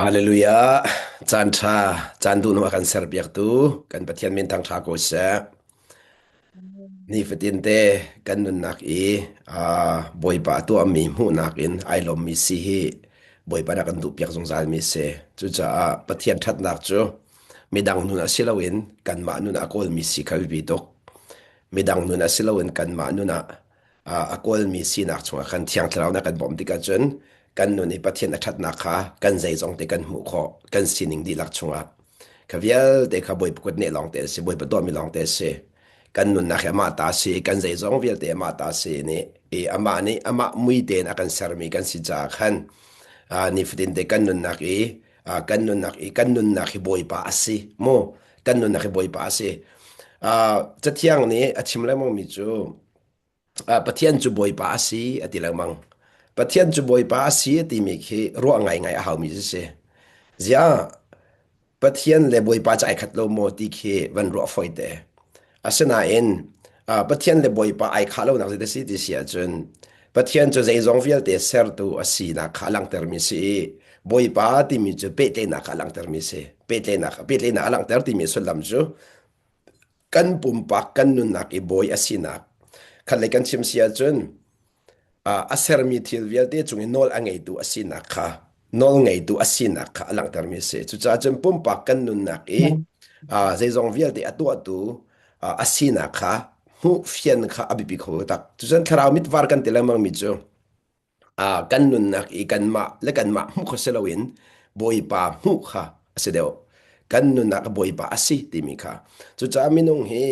ฮาเลลูยาจันทราจันดูนวกันเซอร์เบียกตูกันปะเทียนเมนทางทาโกเซนี่ฟตินเตกันนุนนักอ่าบอยปะตัวมีหูนักอินไอลมมีซีฮีบอยปะนักกันดูเปียกสงสารมีเซจูจ้าปะเทียนทัดนักจูมีดังนุนอาศิลาวินกันมานุนอากอลมีซีคาวิบิดกมีดังนุนอาศิลาวินกันมานุนอากอลมีซีนักชงกันเทียงทราวนักกันบอมติกาจนกันนุนในปะเทียนทัดนักค่ะกันใจจงเตกันหูคอกันสินิงดีลักชง Kaviel de ka boi pukut ne long te se boi pa do mi long te se kan nun na khama ta se kan zai zong vial te ma ta se ne ama ni ama mui te na kan sar mi kan si cha khan ni fitin te kan nun na ki kan nun na ki kan nun na ki boi pa ase mo kan nun na ki boi pa ase cha thiang ni achim la mong mi chu pathian chu boi pa ase ati la mang pathian chu boi pa ase ti mi khi ro ngai ngai a hau mi se zia pathian le boi pa chai khat lo mo ti khe van ro foi te asana en pathian le boi pa ai kha lo nak de si ti sia chun pathian chu zai zong vial te ser tu asi na khalang ter mi si boi pa ti mi chu pe te na khalang ter mi si pe te na alang ter ti mi so lam chu kan pum pa kan nun nak i boi asina khat le kan chim sia chun aser mi thil vial te chung nol angai tu asina kha nol ngai tu asina kha alang tar mi se chu cha chen pum pak kan nun nak zai zong vial te atu atu asina kha hu fian kha abibi kho tak chu chen tharau mit war kan telamang mi chu kan nun nak kan ma le kan ma hu kho selawin boi pa hu kha asedeo kan nun nak boi pa asi ti mi kha chu cha minung he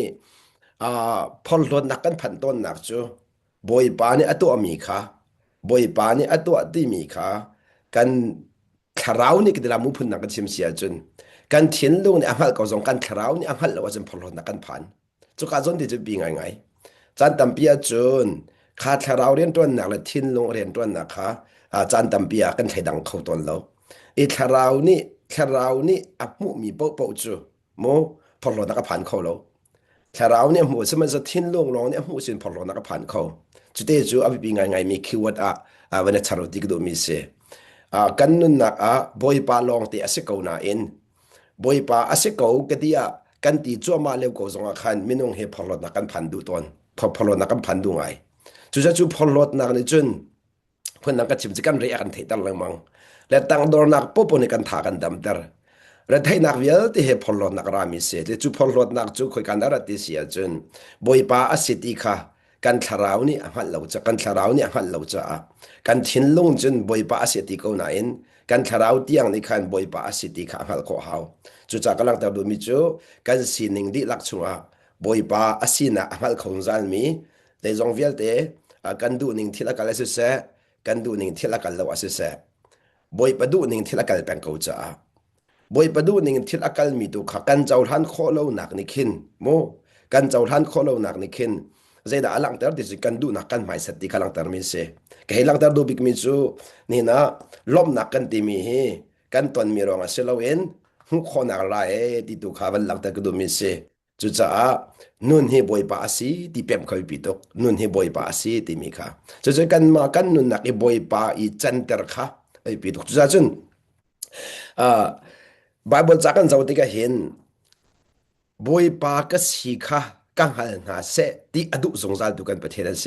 phol lot nak kan phan ton nak chu boi pa ni atu ami kha boi pa ni atu ati mi kha kan kharau ni kidala mu phun nak kan sim sia chun kan thin lu ni amal ko zong kan kharau ni amal lo chen phol lot nak kan phan chu ka zon ti chu bi ngai ngai chan tam pia chun kha kharau rian ton nak la thin lu rian ton nak kha chan tam pia kan thai dang khau ton lo e kharau ni amu mi po po chu mo phol lot nak ka phan khau lo ถ้าเราเนี่ยหัวสมันจะทิ้งลงรองเนี่ยหัวสินพอลนักผ่านเขาจุดเดียวจูอภิปีไงไงมีคิววัดวันนี้ชารุดิกดูมีเสกันนุนนักบอยปาลองตีอาศัยกูน่าเองบอยปาอาศัยกูก็ดีกันตีจั่วมาเร็วกูสงขันไม่น้องเฮพอลนักกันผ่านดูตอนพอลนักกันผ่านดูไงจุดจะจูพอลนักในจุนคนนักก็ชิมจะกันเรียกันเถิดตั้งลังมังและตั้งโดนนักปุ๊บในกันถากันดำเตอร์ รัฐให้นักเวียที่เหพอลนักรามิเศษจูพอลนักจูคอยกันอารัติเสียจนบอยป้าอสิติค่ะกันทาราวนี่หันเหล่าจะกันทาราวนี่หันเหล่าจะกันทิ้งลงจนบอยป้าอสิติเขาไหนกันทาราวเตียงนี่ขันบอยป้าอสิติค่ะหันข้อหาวจูจากกำลังตามดูมิจูกันสินิงดิลักชัวบอยป้าอสินะหันของจันมีแต่จงเวียเตกันดูนิงที่ละกันเลสเสกันดูนิงที่ละกันเลวเสบอยป้าดูนิงที่ละกันเป็นเขาจะ บอยประดูนิ่งทิลอากาศมีตุขกันเจ้าท่านโคโลนักนิคินโมกันเจ้าท่านโคโลนักนิคินใจด่าหลังแต่ดิสิกันดูนักกันไม่สติกันหลังแต่มีเสกให้หลังแต่ดูบิกมิจูนี่นะล้มนักกันตีมีกันตอนมีรองเสลาเวนหุกคนอะไรที่ตุขาวันหลังแต่ก็ดูมีเสจุดจ้านุ่นเฮบอยปาสีที่เป็มเขาปิดตกนุ่นเฮบอยปาสีที่มีค่ะจุดจ้ากันมากันนุ่นนักเฮบอยปาอีจันเตอร์ค่ะไอปิดตกจุดจ้าจุน Bible จากกันเราที่ก็เห็นบอยปากสีขากังหันหาเสที่อดุสงสารดูกันประเทศนั้นเส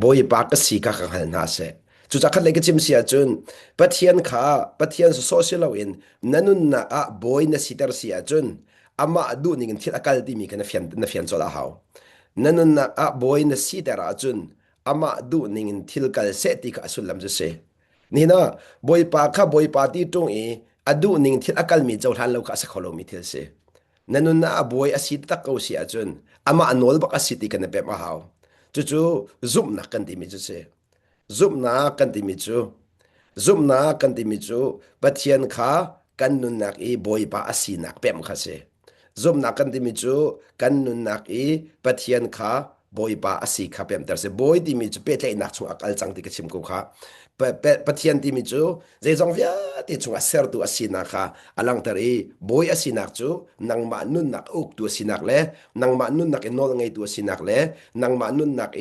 บอยปากสีขากังหันหาเสจุดจากกันเลยก็จิมเสียจนประเทศขาประเทศโซเชียลเราเองนั่นนู่นนะบอยน่ะสิตรเสียจนอามาอดุนี่กันที่อากาศที่มีกันนัฟยันโซลาฮาวนั่นนู่นนะบอยน่ะสิตรจนอามาอดุนี่กันที่กัลเสติกาสุลลัมจะเส นี่นะบอยปาข้าบอยปาที่ตรงอดูนิ่งที่อากาศมีเจ้าท่านเราข้าสักคนเรามีเทเสนั่นนู่นนะบอยอาศิตตะเกาเสียจนอามาอนอลบักอาศิติกันเป็นมาหาวจู่ๆซุ่มนักกันที่มีจุเสซุ่มนักกันที่มีจู่ซุ่มนักกันที่มีจู่ปัจเจียนข้ากันนู่นนักบอยปาอาศินักเป็นข้าเสซุ่มนักกันที่มีจู่กันนู่นนักปัจเจียนข้าบอยปาอาศิข้าเป็นแต่เสบอยที่มีจู่เป็นใจนักชงอักอัลจังที่กระชิมกูข้า pathian ti mi chu zai zong via ti chunga ser tu asina kha alang tari boy asinak chu nang ma nun nak uk tu asinak le nang ma nun nak enol ngai tu asinak le nang ma nun nak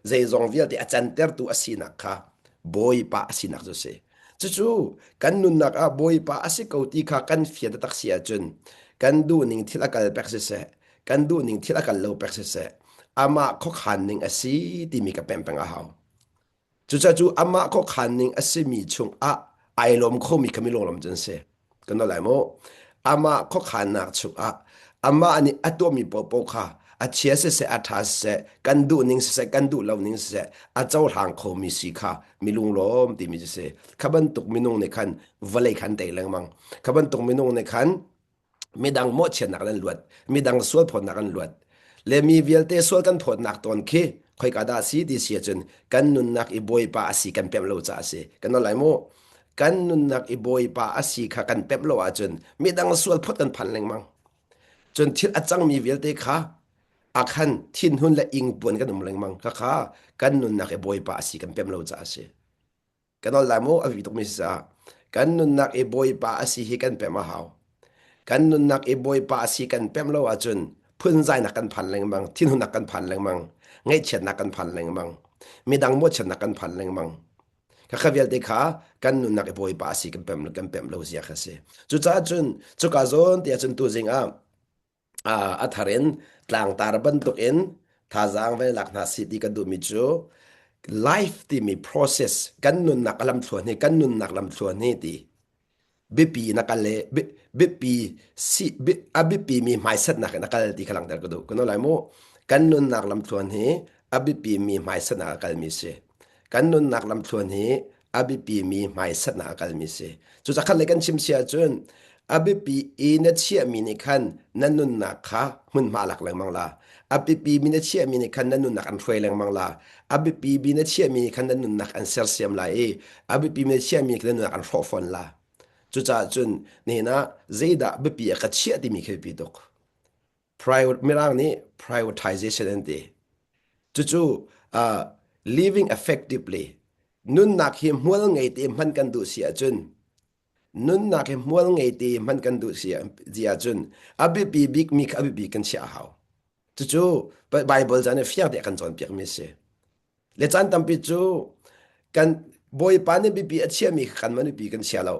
zai zong via ti achan ter tu asinak kha boy pa asinak zo se จู่ๆกันนุนนักบอยป้าอาศัยเกาตีข้ากันเฟียดตักเสียจนกันดูนิ่งที่ละกันเป็กเสะกันดูนิ่งที่ละกันเลวเป็กเสะอามาข้อขันนิ่งอาศัยที่มีกับเป็นเป็นอาหารจู่ๆอามาข้อขันนิ่งอาศัยมีชงไอลมเขามีขมิลงลมจันเสกันนั่นแหละโมอามาข้อขันนักชงอามาอันนี้อัตัวมีปอปอค่ะอาเชียเสอาทาเสกันดูนิ่งเสกันดูเลวนิ่งเสอาเจ้าทางเขามีสีค่ะมีลุงล้อมที่มีเสขบันตุกมีนุ่งในคันวลัยคันเตลังมังขบันตุกมีนุ่งในคันมีดังโมเชนักนันลวดมีดังสวดผลนักนันลวดเลมีเวลเตสวดกันผลนักตอนเคคอยกระดาสีดีเสียจนกันนุนนักอีบอยปาอสีกันเปมโลจ่าเสกันนั่นไหลโมกันนุนนักอีบอยปาอสีขากันเปมโลอาจนมีดังสวดพดกันพันแรงมัง จนทิศอาจังมีเวลเตค่ะอาคันทินหุนและอิงปวนกันนุ่มแรงมังค่ะกันนุนนักบอยปาสีกันเป็นเราจ้าเสกันเอาละโมอวิตุมิสากันนุนนักบอยปาสีให้กันเป็นมาหาวกันนุนนักบอยปาสีกันเป็นเราอาจนพื้นใจนักกันพันแรงมังทินหุนนักกันพันแรงมังไงเฉียนนักกันพันแรงมังมีดังมดเฉียนนักกันพันแรงมังค่ะเวลเตค่ะกันนุนนักบอยปาสีกันเป็นเราเสียค่ะเสจุดจ้าจนจุกาจนเตียจนตัวจริงอัธเรนตลางตาร์บันตุกเอ็นท่าจางเวลักนาสิติกันดูมิจูไลฟ์ที่มี process กันนุนนักลำส่วนนี้กันนุนนักลำส่วนนี้ที่บิปีนักเลบิปีสิบิปีมีหมายสัตนักนักเลที่กำลังเดินกันดูกันอะไรโมกันนุนนักลำส่วนนี้บิปีมีหมายสัตนักลมีเสกันนุนนักลำส่วนนี้บิปีมีหมายสัตนักลมีเสจุดจะขันเลยกันชิมเสียจน abi pi ina chia mini khan nanun na kha mun malak lang mangla abi pi mina chia mini khan nanun nak an throi lang mangla abi pi bina chia mini khan nanun nak an ser siam la abi pi mina chia mini khan nanun nak an tho fon la chu cha chun ni na zeida abi pi ka chia ti mi khe pi dok mirang ni prioritization ante chu living effectively nun nak hi mual ngai te man kan du sia chun nun na ke mual ngai ti man kan du sia zia chun abi pi big mi abi bi kan sia hau chu bible jane fiak de kan chon piak mi se le chan tam pi chu kan boy pani bi bi achia mi kan man bi kan sia lo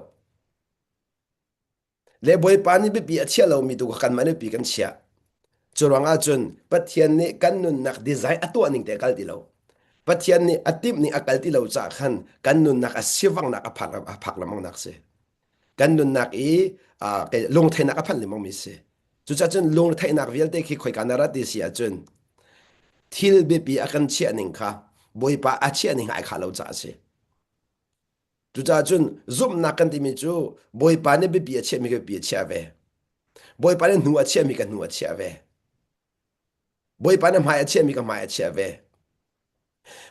le boy pani bi bi achia lo mi tu kan man bi kan sia churanga chun pathian ni kan nun nak design atu aning te kal ti lo pathian ni atip ni akal ti lo cha khan kan nun nak asiwang nak aphak lamang nak seกันนุนนักเกลงเทนักอภันลิมองมิเสจุดจนลงเทนักเวลเตคิคอยกันนาราดิเสียจนทิลเบปีอากันเชียนิงค่ะบอยปาอาเชียนิงไอขาเราจ่าเสจุดจนซุ่มนักกันที่มีจูบอยปาเนี่ยเบปีอาเชียมีก็ปีอาเชียเวบอยปาเนี่ยหนูอาเชียมีก็หนูอาเชียเวบอยปาเนี่ยหมายอาเชียมีก็หมายอาเชียเว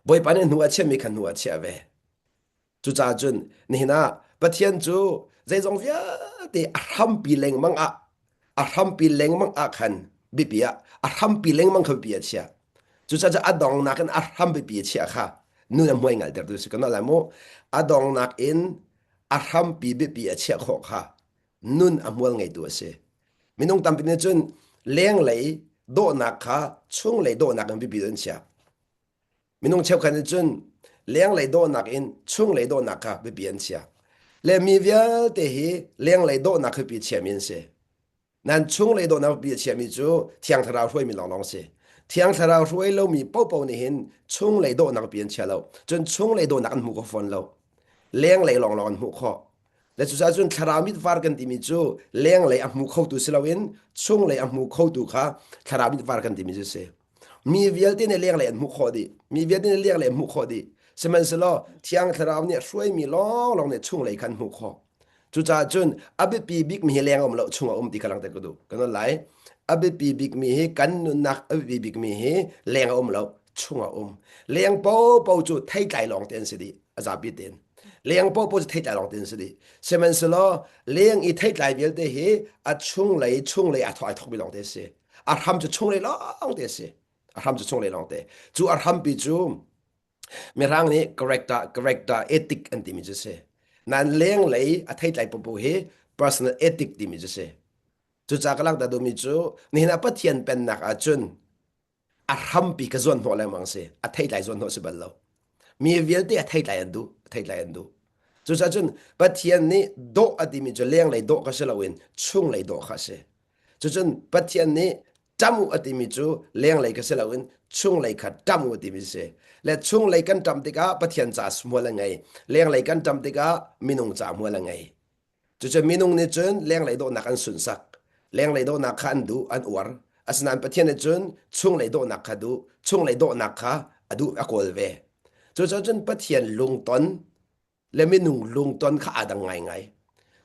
บอยปาเนี่ยหนูอาเชียมีก็หนูอาเชียเวจุดจนนี่นะปะเทียนจูใจจงเวียที่อารัมปีเลงมังอารัมปีเลงมังคันบิปีอารัมปีเลงมังเขาปีเชียจุดจะอดองนักอารัมปีเชียค่ะนู่นมวยงานเดือดสุดกันนั่นแหละโมอดองนักอารัมปีบิปีเชียขอค่ะนู่นมวยไงตัวเสมินงตั้มเป็นจนเลี้ยงเลยโดนักค่ะช่วงเลยโดนักบิปีเดินเชียมินงเชื่อกันจนเลี้ยงเลยโดนักช่วงเลยโดนักค่ะบิปีเดินเชียle mi via te hi leng le do na khapi che min se nan chung le do na bi che mi chu thiang thara hroi mi long long se thiang thara hroi lo mi po po ni hin chung le do na bi che lo chun chung le do na kan mu ko fon lo leng le long long mu kho le chu sa chun thara mi var kan ti mi chu leng le a mu kho tu se lo in chung le a mu kho tu kha thara mi var kan ti mi se mi vial te ne leng le mu kho di mi vial te ne leng le mu kho diสมัยสละที่อังคารเนี่ยช่วยมีล้อลองเนี่ยช่วงเลยคันหูคอจุจ้าจุนอับปีบิ๊กมีแรงอมเราช่วงตีกำลังแต่ก็ดูกันนั่นไหลอับปีบิ๊กมีกันนุนักอับปีบิ๊กมีแรงอมเราช่วงแรงโป๊จุดไทยใจลองเต็นสิดีอาจารย์บิดเต็นแรงโป๊จุดไทยใจลองเต็นสิดีสมัยสละแรงอีไทยใจเวลเตอัดช่วงเลยอัดถอยทบไปลองเตนสิอัดทำจุดช่วงเลยลองเตนสิอัดทำจุดช่วงเลยลองเตนจูอัดทำปีจูมีร่างนี้ character ethic อันที่มีจะเสนั่นเลี้ยงเลยอัธยาศัยปุ๊บเฮ personal ethic ที่มีจะเสจุดจากหลักแต่ดูมีจูนี่นะพัฒน์เป็นนักอาจุนอารัมปีกส่วนหัวเลยมังเสอัธยาศัยส่วนหัวสิบัลโลมีเวลที่อัธยาศัยอันดู จุดจุนปะเทียนนี้โดอดีมีจะเลี้ยงเลยโดก็เสลวินชุ่งเลยโดก็เสจุดปะเทียนนี้จำอดีมีจูเลี้ยงเลยก็เสลวินชุ่งเลยขัดจำอดีมีเสและชุ่งเลยกันจำติกาปะเทียนจ่าสมัวละไงเลี้ยงเลยกันจำติกามินุงจ่ามัวละไงจุดมินุงนี่จนเลี้ยงเลยโดนักอันสุนสักเลี้ยงเลยโดนักขันดูอันอวรอาสนันปะเทียนนี่จนชุ่งเลยโดนักขัดูชุ่งเลยโดนักขาอดูอากอลเวจุดปะเทียนลุงตน และมินุงลุงต้นข้าดังไง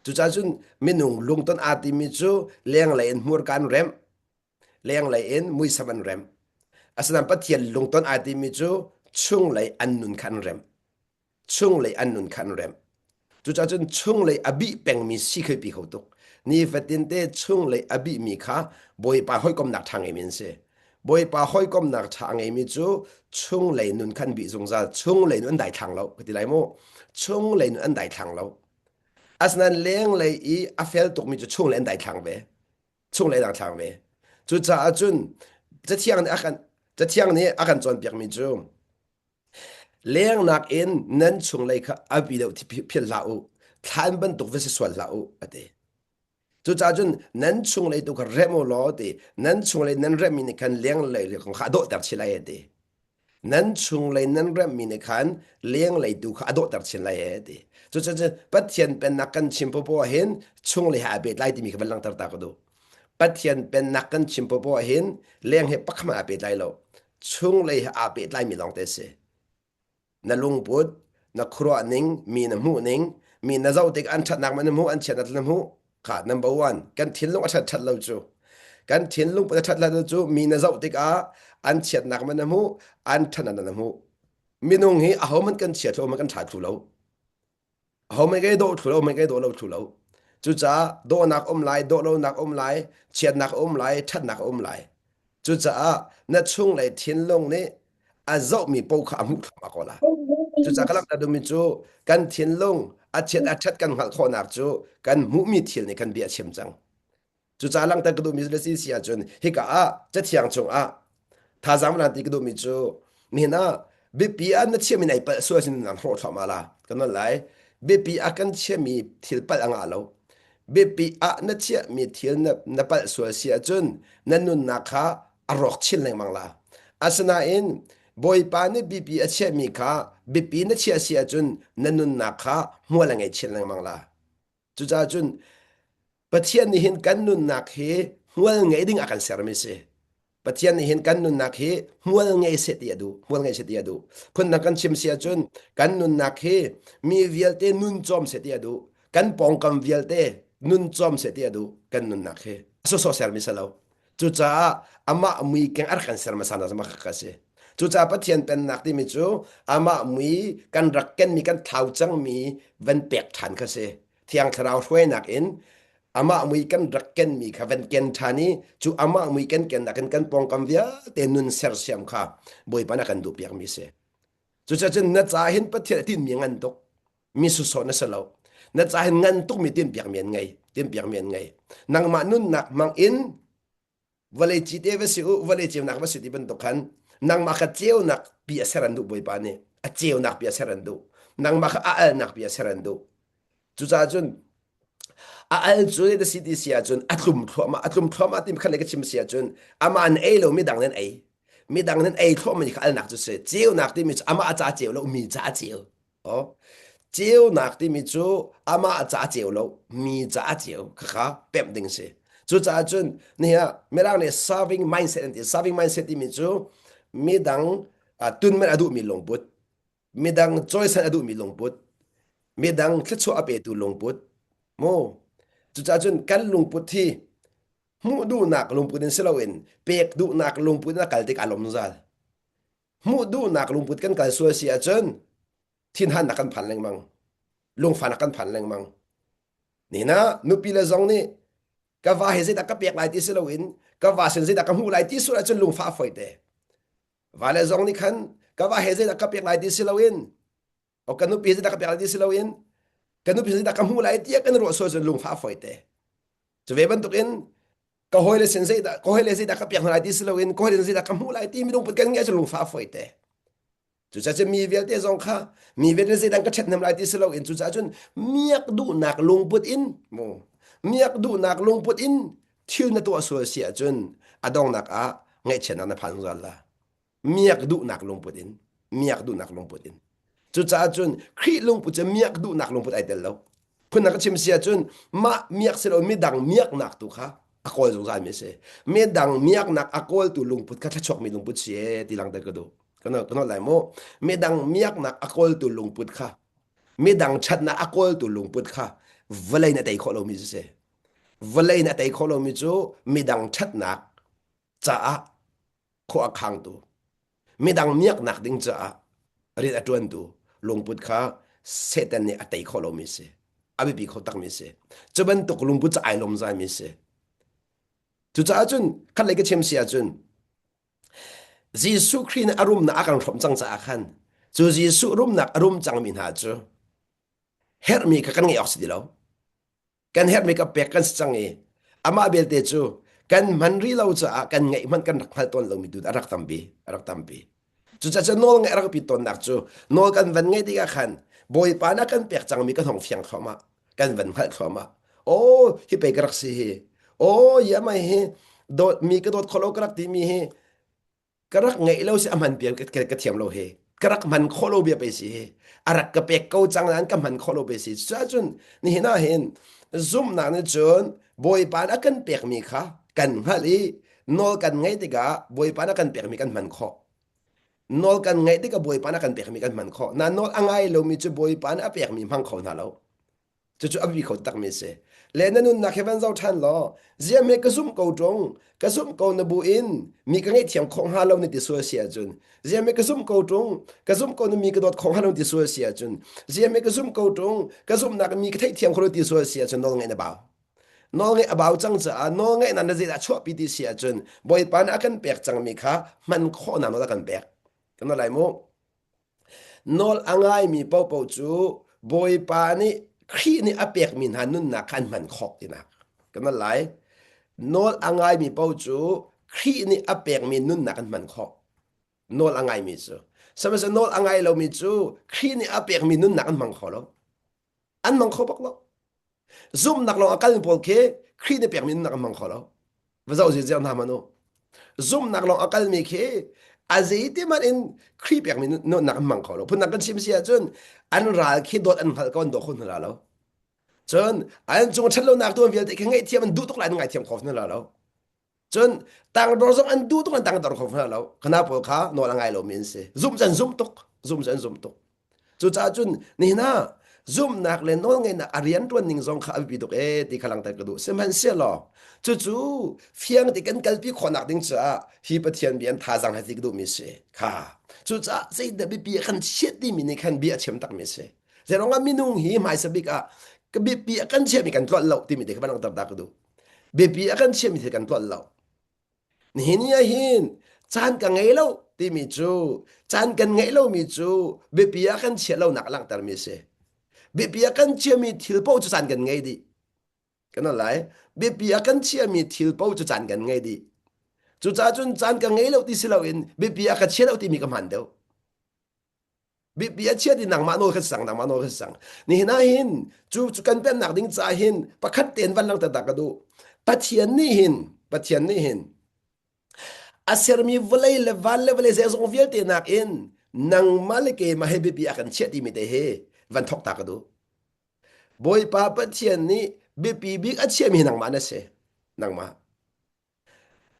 จุดจ้าจุนมินุงลุงต้นอาติมิจูเลี้ยงไหลนมัวกันเรมเลี้ยงไหลนมุยสมันเรมอาศัยปัทยนลุงต้นอาติมิจูชุ่งไหลอันนุนคันเรมชุ่งไหลอันนุนคันเรมจุดจ้าจุนชุ่งไหลอบิเป็งมีสิเคยปีเขาตุกนี่ฟัดดินเตชุ่งไหลอบิมีข้าบอยปาห้อยกอมหนักทางไอมินเซบอยปาห้อยกอมหนักทางไอมิจูชุ่งไหลนุนคันบีจงซาชุ่งไหลนุนได้ทางเราก็ที่ไรโมช่วงเลยอันใดทางเราอาศัยเลี้ยงเลยอีอาเฟลตกมีจะช่วงเลยอันใดทางเวช่วงเลยอันทางเวจุดจ้าจุนจะเที่ยงนี้อากันจะเที่ยงนี้อากันจวนเปียกมีจูเลี้ยงนักเอ็นนั้นช่วงเลยค่ะอาบิดเอาที่เพียรลาวท่านบรรทุกเวสส่วนลาวอเดจุดจ้าจุนนั้นช่วงเลยตัวกับเรมโอลอเดนั้นช่วงเลยนั้นเรมินกันเลี้ยงเลยของข้าโดดตัดชิลายเดนั้นชุงเลยนั้นเริ่มมีในขันเลี้ยงเลยดูข้าโดดตัดสินเลยดีจุดจะปัจเจียนเป็นนักกันชิมพอเห็นชุงเลยหาเบ็ดไล่ที่มีกำลังตัดตาก็ดูปัจเจียนเป็นนักกันชิมพอเห็นเลี้ยงให้ปักมาอาเบ็ดไล่เราชุงเลยหาเบ็ดไล่มีลองเตสนั่นลุงพุดนักครัวนิงมีน้ำหูนิงมีน้าเจ้าเด็กอันชัดนักมันน้ำหูอันเชียนัดน้ำหูขาด number one กันทิ้งลงอันชัดเราจูกันทิ้งลงประชัดเราจูมีน้าเจ้าเด็กอันเชียนักมันน้ำหูอันทันนันน้ำหูมินุงฮีเอามันกันเชียตัวมันกันถ่ายถูเราเอาไม่ไกลโดถูเราไม่ไกลโดเราถูเราจุดจ้าโดนักไหลโดเรานักไหลเชียนักไหลทัดนักไหลจุดจ้านั่นช่วงไหลทิ้งลงนี่อาเจ้ามีปูขามุขมาก่อนละ จุดจากลักนาดูมิจูกันเทียนลงอาเชียนอาชัดกันหักข้อนักจูกันมุมีเทียนในกันเบียเชียมจังจุดจากลังตากระดูมิเลสิเสียจนฮิกาจะเทียงจงท่าจำนันติกระดูมิจูนี่นะบิปีอันนั้นเชื่อมีในเปิดส่วนนั้นหัวทำมาละกันนั่นแหละบิปีอากันเชื่อมีทิลปัดอ่างอาโลบิปีอันนั้นเชื่อมีทิลนับปัดส่วนเสียจนนั่นนุนนักhaอรอกชิลในมังละอาสนาอินบอยปานี่บีปีเชื่อมีข้าบีปีนั่นเชื่อเสียจนนั่นนุนนักข้ามัวละไงเชื่อละมังละจุดจ้าจนประเทศนี้เห็นกันนุนนักเฮมัวละไงดิ้งอาการเสริมเสียประเทศนี้เห็นกันนุนนักเฮมัวละไงเสียดีดูมัวละไงเสียดีดูคนนักกันชิมเสียจนกันนุนนักเฮมีเวลเตนุนจอมเสียดีดูกันปองกันเวลเตนุนจอมเสียดีดูกันนุนนักเฮโซเสริมเสียแล้วจุดจ้าอามามีแกงอาการเสริมสานสมาคัสเซจุดจ้าพัทยันเป็นนักที่มิจูอามามีกันรักกันมีกันเท้าจังมีวันเปียกทันคัสเซที่ยังเราช่วยนักอินอามามีกันรักกันมีค่ะวันเกนทานีจูอามามีกันนักกันปองกันเวียเตนุนเซอร์เซียมค่ะบ่อยปานักกันดูเปียกมีเซจุดจ้าจนนัดจ้าเห็นพัทยันที่มีเงินตกมีสุสานนั่นแล้วนัดจ้าเห็นเงินตกมีเตียนเปียกเมียนไงเตียนเปียกเมียนไงนางมานุนนักมังอินวันเลยจีเตวสิอุวันเลยจีนักมาสุดที่เป็นตกขันนางมาขเจียวนักเปียเสรันดูบ่อยปานเนี่ยเจียวนักเปียเสรันดูนางมาขอาเอลนักเปียเสรันดูจุดจ้าจุนอาเอลจุดเดสิติเสียจุนอัตลุมทรมาที่มันขันเล็กชิมเสียจุนอามาอันเอโลไม่ดังนั้นเอไม่ดังนั้นเอทรมันขอาเอลนักจุดเสียเจียวนักที่มีอามาอาจ่าเจียวแล้วมีจ่าเจียวอ๋อเจียวนักที่มีจูอามาอาจ่าเจียวแล้วมีจ่าเจียวค่ะเป็นดิ่งเสียจุดจ้าจุนเนี่ยไม่ร่างเนี่ย serving mindset นี่ serving mindset ที่มีจูมีดังตุนมันอดุมีลงพุดมีดังจอยสันอดุมีลงพุดมีดังคิดชัวอาเปตุลงพุดโมจุดจ้าจุนกันลงพุดที่มูดูนักลงพุดในเซลวินเปกดูนักลงพุดนักกัลติกอารมณ์ซาลมูดูนักลงพุดกันกัลสัวเสียจนทิ้นหันนักกันผ่านแรงมังลงฝันนักกันผ่านแรงมังนี่นะนุปีละซองนี่ก็ว่าเฮซิตาก็เปียกไหลที่เสลวินก็ว่าเซนซิตาก็หูไหลที่สุดจนลุงฟ้าฝอยเตะว่าเลยซองนี่คันก็ว่าเฮซิตาก็เปียกไหลที่เสลวินโอกันนุปีเฮซิตาก็เปียกไหลที่เสลวินกันนุปีเฮซิตาก็หูไหลที่กันรัวโซจนลุงฟ้าฝอยเตะจะเวบันตุกินก็หอยเลยเซนซิตาก็หอยเลยเซซิตาก็เปียกไหลที่เสลวินก็หอยเลยเซนซิตาก็หูไหลที่ไม่ต้องพูดกันง่ายจนลุงฟ้าฝอยเตะ จุดจะมีเวลเตซองค่ะมีเวลเตดังก็เช็ดน้ำลายที่สโลอินจุดจนเมียกดูนักลงพุดอินโมเมียกดูนักลงพุดอินทิวในตัวส่วนเสียจนอดองนักไงเช่นนั้นพันธุ์ละเมียกดูนักลงพุดอินเมียกดูนักลงพุดอินจุดจนครีลงพุดจะเมียกดูนักลงพุดไอเดลแล้วเพื่อนนักชิมเสียจนมาเมียกเสโลมีดังเมียกนักตุค่ะอากอลสงสารไม่เสียมีดังเมียกนักอากอลตุลงพุดก็ถ้าชกมีลงพุดเสียที่หลังแต่ก็ดูก็นั่นแหละโมมีดังเมียกนักอากอลตุลงพุดค่ะมีดังชัดนักอากอลตุลงพุดค่ะเวลัยในแต่ขอเรามีเสียเวลัยในแต่ขอเรามีจูมีดังชัดนักจ้าขอขังตัวมีดังเมียกนักดิ้งจ้าเรียกจวนตัวลงพุดค่ะเสด็จในแต่ขอเรามีเสียอาบิปีเขาตักมีเสียจะเป็นตกลงพุดจะไอลมใจมีเสียจุดจ้าจุนขันเลยก็เชื่อมเสียจุนยิสุครีนอารมณ์นักการรบจังจ้าขันจูยิสุรมนักอารมณ์จังมินหาจูเฮร์มีกันไงออกสิเดียวกันเฮร์มีกับเป็กกันจังเออามาเบลเตจูกันมันรีเราจ้ากันไงมันกันรักต้นเรามีดูรักตัมบีรักตัมบีจุดจ้าจะโนลไงรักปิดต้นนักจูโนลกันวันไงดีกันขันบอยปานักกันเป็กจังมีกันหงเฟียงเข้ามากันวันพัดเข้ามาโอ้ฮิเปกรักสิเฮโอ้ยามาเฮโดมีกระโดดโคโลกรักที่มีเฮ กรักไงเราสิอามันเปียกระเทียมเราเฮกรักมันโคโลเบียไปสิเฮอารักกระเปกเกาจังนั้นก็มันโคโลเบสิจ้าจุนนี่น่าเห็นซุ่มนานจนบอยปานักกันเปียกมีค่ะกันฮะลีนอลกันไงติกาบอยปานักกันเปียกมีกันมันขอนอลกันไงติกาบอยปานักกันเปียกมีกันมันขอนั่นนอลอังไงเรามีจะบอยปานักเปียกมีพังเขาหน้าเราจู่ๆอภิเขาตักไม่เสเลนนั่นนักเฮวันเจ้าท่านล้อเจียเมกซุ่มเกาจงกซุ่มเกานบูอินมีกันไงเทียมของฮาเราในที่สัวเสียจุนเจียเมกซุ่มเกาจงกซุ่มเกานมีกระดดของฮาเราในที่สัวเสียจุนเจียเมกซุ่มเกาจงกซุ่มนักมีกระเทียมคนในที่สัวเสียจุนน้องไงนะบ่าน้องไงบ่าวจังจ้าน้องไงนั่นจะได้ชั่วปีที่เสียจุนบอยปานอากันเปียกจังมีค่ะมันข้อนั้นเรากันเปียกกันอะไรมั้งนอลอังไงมีเป้าเป้าจูบอยปานี่ ขี้นี่อาเปียกมินหันนุ่นนักขันมันขอกดีนักกันนั่นไหลโนลอังไงมีเป้าจูขี้นี่อาเปียกมินนุ่นนักขันมันขอกโนลอังไงมีจูสมัยโนลอังไงเรามีจูขี้นี่อาเปียกมินนุ่นนักขันมันขอแล้วอันมันขอบอกแล้วซุ่มนักลองอาการเป็นพวกเคขี้นี่เปียกมินนุ่นนักขันมันขอแล้วว่าจะเอาสิ่งที่ทำมันโนซุ่มนักลองอาการมีเคอาศัยที่มันอินขี้เปียกมินนุ่นนักขันมันขอแล้วพูดนักกันชิมเสียจนอันรักขี้โดดอันพัดก้อนโดดคนละแล้วจนอันจงฉันเราหนักตัวเวียดที่ไงเทียมมันดูตุกหลายไงเทียมขอบนั่นแล้วจนต่างดอร์ซอันดูตุกต่างดอร์ขอบนั่นแล้วขณะพวกเขาโนรังไงเรามีนเสซุ่มจันซุ่มตุกซุ่มจันซุ่มตุกจุดจ้าจุนนี่นะซุ่มนักเล่นโนไงนักอารียนตัวหนึ่งสองข้าวิดุกที่ขลังแต่กระดูเสมันเสียหรอจู่ๆเฟียงที่กันกัลปีคนนักดิ้งจ้าฮีปะเทียนเบียนท่าจังให้ที่กระดูมีเสค่ะจู่จ้าใจเด็บปีกันเช็ดที่มีในขันเบียเชื่อมตักมีเสแต่เราก็มีนุ่งหีหมายสบิกะก็บีปีกันเชื่อมีกันตลอดเหล่าที่มีเด็กบ้านเราตับตากระดูบีปีกันเชื่อมีกันตลอดเหล่านี่นี่หินจานกันไงเล่าที่มีจูจานกันไงเล่ามีจูบีปีกันเชื่อเราหนักหลังตารมีเสบีปีกันเชื่อมีทิลโป้จะจานกันไงดีกันนั่นแหละบีปีกันเชื่อมีทิลโป้จะจานกันไงดีจู่จ้าจุนจานกันไงเล่าที่สิเราเองบีปีกันเชื่อเราที่มีกำหันเดียวบิบยาเชียดีนังมาโนขึ้นสังนังมาโนขึ้นสังนี่น่าหินจูกันเป็นนักดิ้งจ่าหินประคัดเตียนวันลังแต่ตากระดูปัจเจียนนี่หินปัจเจียนนี่หินอาศัยมีวลัยเลวันเลวลัยเจ้าสงเวียเตียนักอินนังมาเลเกมาให้บิบยากันเชียดีไม่ได้เฮวันทอกตากระดูบอยป้าปัจเจียนนี่บิบบิกอาเชียมีนังมาเนเสนังมา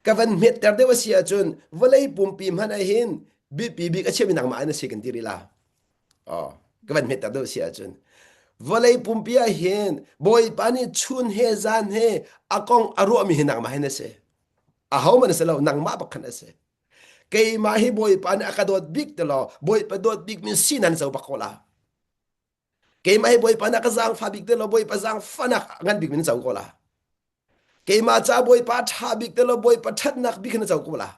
กับวันเม็ดแต่เดียวเสียจนวลัยปุ่มปีมันหินบิกอาเชียมีนังมาเนเสกันทีรีลาอ๋อก็เป็นเมตตาดูเสียจนวันเลยปุ่มเปียเห็นบอยปานี่ชุนเฮจานเฮอากงอารมณ์มีหนังมาให้เนเสอาเขามันเสลาหนังมาบักขันเสเกยมาให้บอยปานี่อากาศดบิ๊กตลอดบอยปาดดบิ๊กมีสินันเสาบักโคลาเกยมาให้บอยปานี่กระซังฟาบิ๊กตลอดบอยปาซังฟานักงันบิ๊กมีเสาโคลาเกยมาจ้าบอยปาชาบิ๊กตลอดบอยปาชัดนักบิ๊กมีเสาโคลา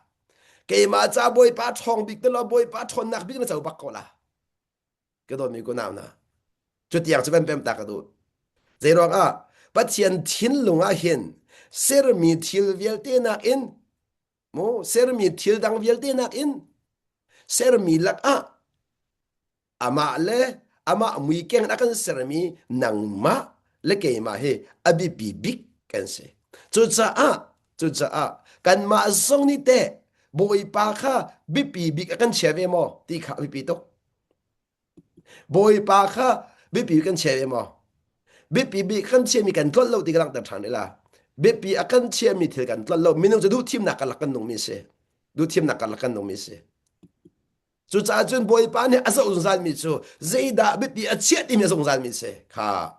เกยมาจ้าบอยปาทองบิ๊กตลอดบอยปาทอนนักบิ๊กมีเสาบักโคลาก็โดนมีกูนาวนะจุดอย่างจะเป็นตากระดูใจรองปัจเจียนทิ้นลงเห็นเซอร์มีทิลเวลเตนักอินโมเซอร์มีทิลดังเวลเตนักอินเซอร์มีลัก ama le ama mui keng akan sermi nang ma le ke ma he abi bi big kan se chu cha a kan ma song ni te boi pa kha bi pi big akan cheve mo ti kha bi pi to boi pa kha bi pi kan cheve mo bi pi bi kan che mi kan tlot lo ti kan ta than la bi pi akan che mi thil kan tlot lo minungจะดูทีมนักกันละกันนงมีเสดูทีมนักกันละกันนงมีเส chú cha chun boy pan he asa ung san mi chu zeida bi pi a chiat im song san mi se kha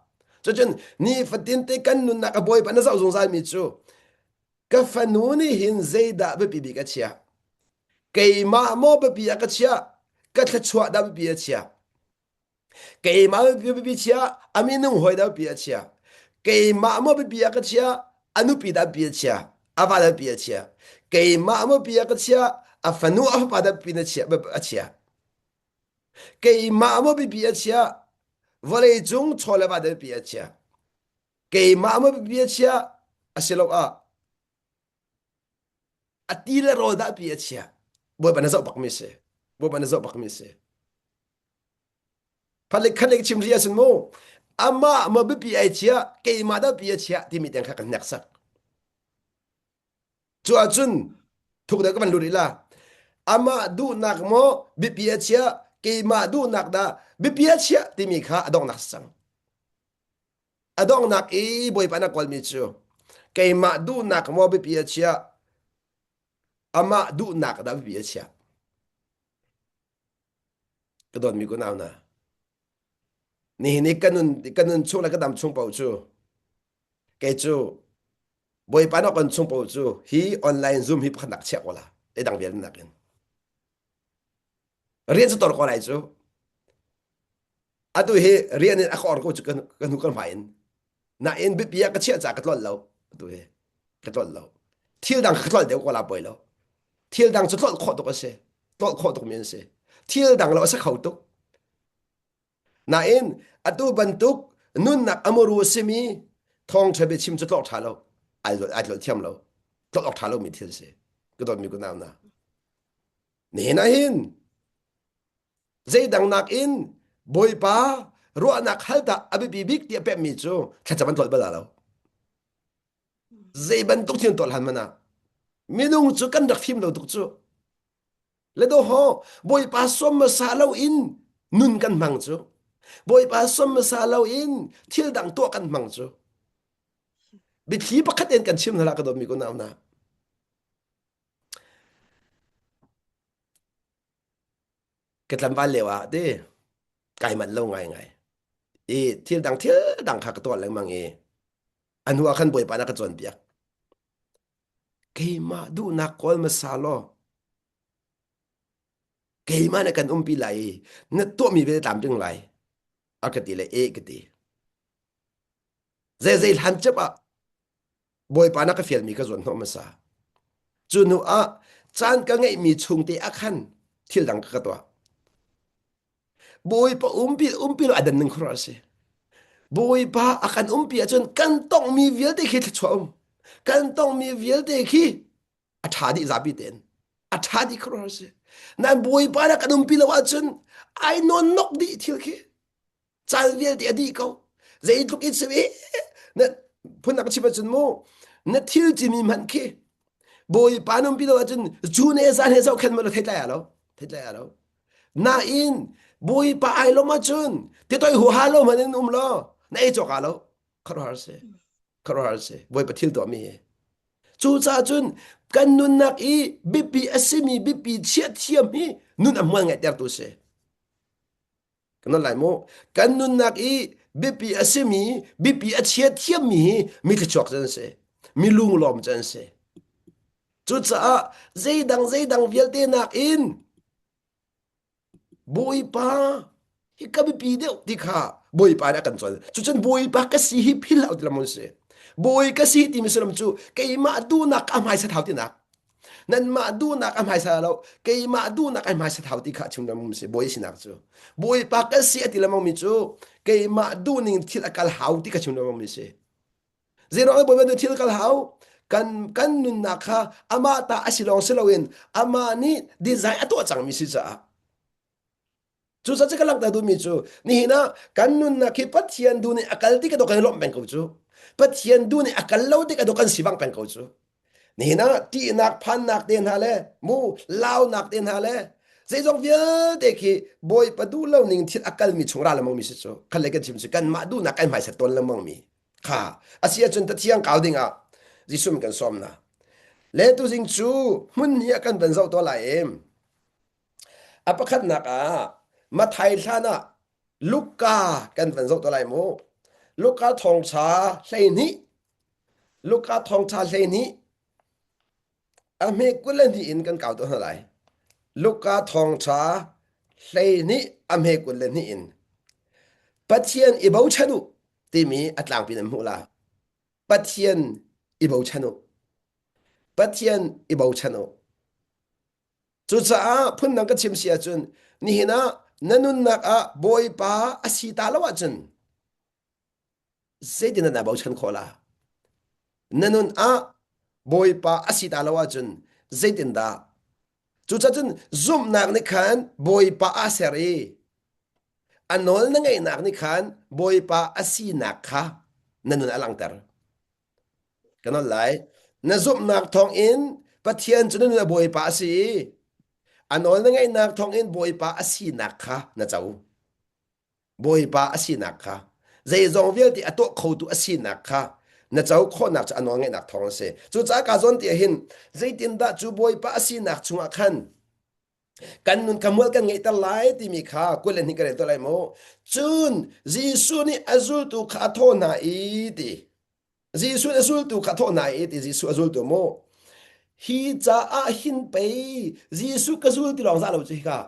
chu chun ni fatin te kan nun na ka boy pan asa ung san mi chu ka fanuni hin zeida bi pi bi ka chia kei ma mo bi pi ka chia ka thla chua da bi pi a chia kei ma bi pi chia ami nung hoi da bi a chia kei ma mo bi pi ka chia anu pi da bi a chia ava da bi a chia kei ma mo bi ka chia a fanu a pa da pi na chia ba a chia kei ma mo bi pi a chia vole chung chola ba da pi a chia kei ma mo bi pi a chia a selo a ti la ro da pi a chia boy pa na zo bak mi se boy pa na zo bak mi se phalik khalik chim ria sun mo ama ma bi pi a chia kei ma da pi a chia ti mi teng kha kan nak sak chu a chun thuk da ka ban lu ri la ama du nak mo bi pi a chia kei ma du nak da bi pi a chia ti mi kha adong nak sang adong nak e boy pa na kol mi chu kei ma du nak mo bi pi a chia ama du nak da bi pi a chia ka don mi ko naw na ni kanun chung la ka dam chung pau chu ke chu boy pa na kon chung pau chu hi online zoom hi phanak che wala e dang bel nakin rian chu tor ko lai chu atu he rian a khor ko chu kan hu kan main na en bi pia ka che cha ka tlol lo atu he ka tlol lo thil dang ka tlol de ko la boy lo thil dang chu tlol kho to ko se tlol kho to men se thil dang lo sa khau to na en atu bantuk nun nak amuru simi thong chabe chim chu tlok tha lo ai lo thiam lo tlok tha lo mi thil se ka don mi ko naw na ne na hin zai dang nak in boy pa ro nak halta abi bi big ti pe mi chu kha chaban tol bala lo zai ban tuk tin tol han mana minung chu kan dak phim lo tuk chu le do ho boy pa som ma sa lo in nun kan mang chu boy pa som ma sa lo in thil dang to kan mang chu bi thi pakhat en kan chim na la ka do mi ko naw na ke tlam ba lewa de kai man lo ngai ngai e thil dang kha ka to lang mang e an huwa khan boy pa na ka chon piak ke ma du na kol ma sa lo ke ma na kan pi lai na to mi ve tam ting lai akati le e kati zai han chapa boy pa na ka fiel mi ka zon no ma sa chu nu a chan ka ngai mi chung te a khan thil dang ka to boy pa pi lo adan ning khra se boy pa akan pi a chon kan tong mi vial te khi chom kan tong mi vial te khi a tha di zabi ten a tha di khra se na boy pa na kan pi lo a chon ai non nok di thil khi chan vial te adi ko zai tuk it se na phun na ka chi ba chun mo na thil chi mi man khi boy pa num pi lo a chon chu ne san he so khan ma lo thai lai a lo na in boy pa ai lo ma chun te toy hu ha lo man lo na e chok a lo khar har se boy pa thil to mi chu cha chun kan nun nak i bipi asimi bipi chiat thiam hi nun am ngai ter tu se kan lai mo kan nun nak i bipi asimi bipi a chiat thiam mi the chok jan se mi lung lom jan se chu cha zeidang vial te nak in boy pa hi ka bipi de ti kha boy pa na kan chol chu chen boy pa ka si hi phil out la mon se boy ka si ti mi sulam chu ke ma du nak am hai sa thau ti nak nan ma du nak am hai sa lo ke ma du nak am hai sa thau ti kha chung na mum se boy si nak chu boy pa ka si ti la mong mi chu ke ma du ning thil akal hau ti ka chung na mong mi se zero boy ba thil kal hau kan nun na kha ama ta asilong selawin ama ni design ato chang mi si cha chu sa che kalang ta du mi chu ni na kan nun na ki pathian du ni akal ti ka do kan lom pen ko chu pathian du ni akal lo ti ka do kan siwang pen ko chu ni na ti nak phan nak den ha le mu lao nak den ha le zai zong via de ki boy pa du lo ning thit akal mi chung ra la mong mi si chu khale ka chim chu kan ma du na kan mai sa ton la mong mi kha asia chun ta thiang kaw ding a jisum kan som na le tu jing chu mun hi kan ban zo to la em apakhat nak a ma thai thana luka kan ban zo to lai mo luka thong cha hlei ni luka thong cha hlei ni a me kulen hi in kan kaw to na lai luka thong cha hlei ni a me kulen hi in pathian i bau chanu ti mi atlang pin mu la pathian i bau chanu pathian i bau chanu chu cha phun nang ka chim sia chun ni hina nanun nak a boy pa asi ta lawa chun zedin na bau chan khola nanun a boy pa asi ta lawa chun zedin da chu cha chun zum nak ni khan boy pa a seri anol na ngai nak ni khan boy pa asi nak kha nanun alang tar kanol lai na zum nak thong in pathian chun na boy pa asi anol na ngai nak thong in boy pa asi nak kha na chau boy pa asi nak kha zai zong vel ti ato khou tu asi nak kha na chau kho nak cha anol ngai nak thong se chu cha ka zon ti hin zai tin da chu boy pa asi nak chunga khan kan nun kamul kan ngai ta lai ti mi kha kulen ni kare to lai mo chun jisu ni azul tu kha tho na i ti jisu azul tu kha tho na i ti jisu azul tu mo hi cha a hin pe jisu ka zul ti rong za lo chi ka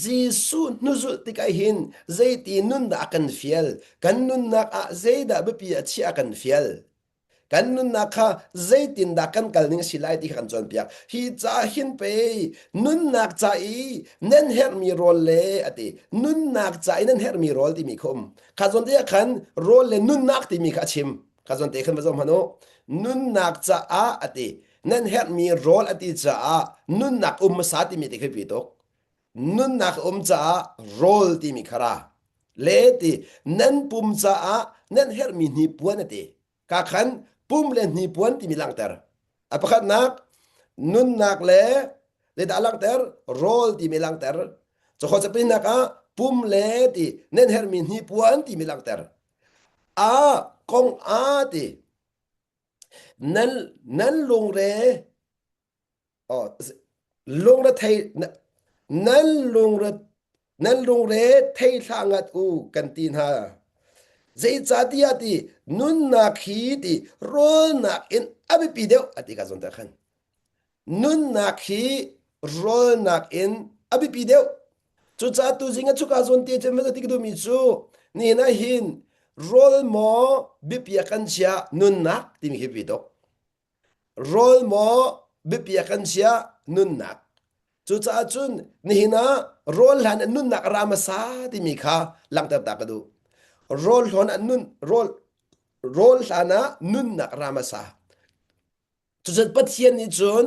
jisu nu zu ti ka hin zai ti nun da kan fiel kan nun na a zai da be pi a chi a kan fiel kan nun na kha zai tin da kan kal ning silai ti kan chon pia hi cha hin pe nun nak cha i nen her mi rol le ati nun nak cha i nen her mi rol ti mi khom kha zon te khan rol le nun nak ti mi kha chim kha zon te khan ba zom hano nun nak cha a ati nen her mi rol ati cha a nun nak sa ti mi te khe pi tok nun nak cha rol ti mi khara le ti nen pum cha a nen her mi ni puan ati ka khan pum le ni puan ti mi lang ter apakhat nak nun nak le da lang ter rol ti mi lang ter cho kho cha pin nak a pum le ti nen her mi ni puan ti mi lang ter a kong a ti nan nan lung re lung ra thai nan lung re thai thangat u kan tin ha zai cha ti ati nun na khi ti rol na in abi pi deu ati ka zon ta khan nun na khi rol na in abi pi deu chu cha tu jinga chu ka zon ti chen ma ti du mi chu ni na hin rol mo bi pi kan sia nun nak ti mi hi pi dok rol mo bi pi kan sia nun nak chu cha chun ni na rol han nun nak ramasa ti mi kha lang ta ka du rol hon nun rol sana nun nak ramasa chu chan pathian ni chun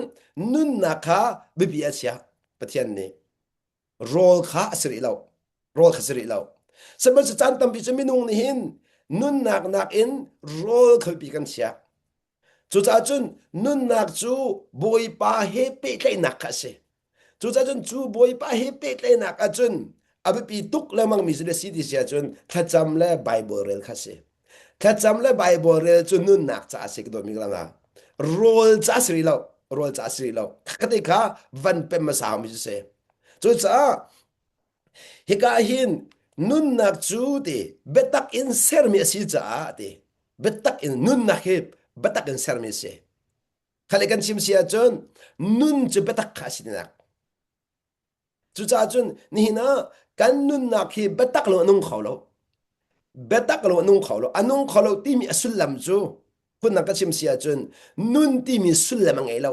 nun nakha bibia sia pathian ni rol kha asri lo rol khasri lo sabar sa chan tam bi minung ni hin nun nak in rol khal pi kan sia chu cha chun nun nak chu boy pa he pe tlai nak kha se chu cha chun chu boy pa he pe tlai nak a chun abi pi tuk le mang mi se si ti sia chun thacham le bible rel kha se thacham le bible rel chun nun nak cha se do mi la rol cha sri lo khate kha van pe ma sa mi se chu cha hi ka hin nun nak chu ti betak in ser mi si cha ti betak in nun nak he betak in ser mi se khale kan chim sia chun nun chu betak kha si nak chu cha chun ni na kan nun nak hi betak lo nung khawlo betak lo nung khawlo anung khawlo ti mi asulam chu kun nak ka chim sia chun nun ti mi sulam ngai lo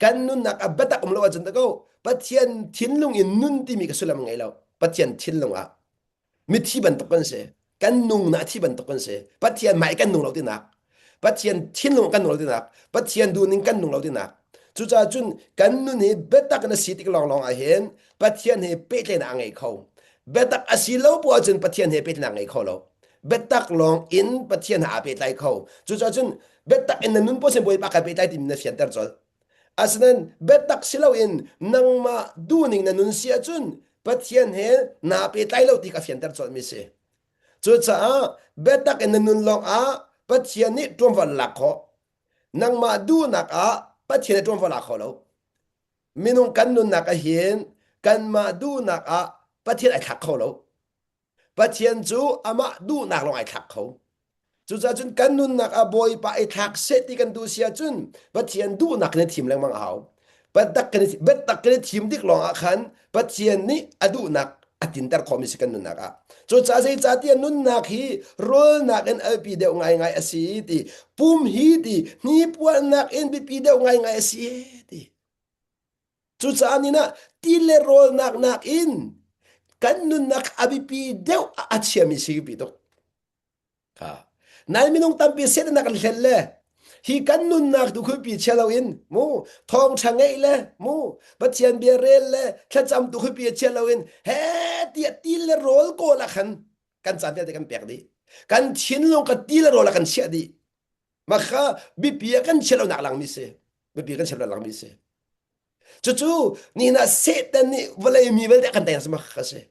kan nun nak a betak um lo chun ta ko pathian thinlung in nun ti mi ka sulam ngai lo pathian thinlung a mi thi ban to kan se kan nung na thi ban to kan se pathian mai kan nung lo ti nak pathian thinlung kan nung lo ti nak pathian du ning kan nung lo ti nak chu cha chun kan nun he betak na si ti long long a hen pathian he pe tle na ngai khau betak asilo po chun pathian he pet nang ei kholo betak long in pathian ha pet lai kho chu cha chun betak in nun po sen boi pa ka pet lai tim na fian ter chol asnan betak silo in nang ma du ning na nun sia chun pathian he na pet lai lo ti ka fian ter chol mi se chu cha betak in nun long a pathian ni tom van la kho nang ma du nak a pathian tom van la kho lo minung kan nun nak a hian kan ma du nak a pathian ai khak kho lo pathian chu ama du nak long ai khak kho chu cha chun kan nun nak a boy pa ai thak se ti kan du sia chun pathian du nak ne thim lang mang au betak kan thim dik long a khan pathian ni adu nak atin tar khomi se kan nun nak a chu cha sei cha ti nun nak hi rol nak en pi de ngai ngai asi ti pum hi ti ni puan nak en bi pi de ngai ngai asi ti chu cha ni na ti le rol nak in kan nun nak abi pi de a chia mi si pi do ka nai minung tam pi se nak hlel le hi kan nun nak du khu pi chelo in mu thong changai le mu pathian bi rel le thacham du khu pi chelo in he ti le rol ko la khan kan chan de kan pek di kan thin long ka ti le rol la kan sia di ma kha bi pi kan chelo nak lang mi se bi pi kan chelo lang mi se chu ni na se tan ni vale mi vel de kan ta sama kha se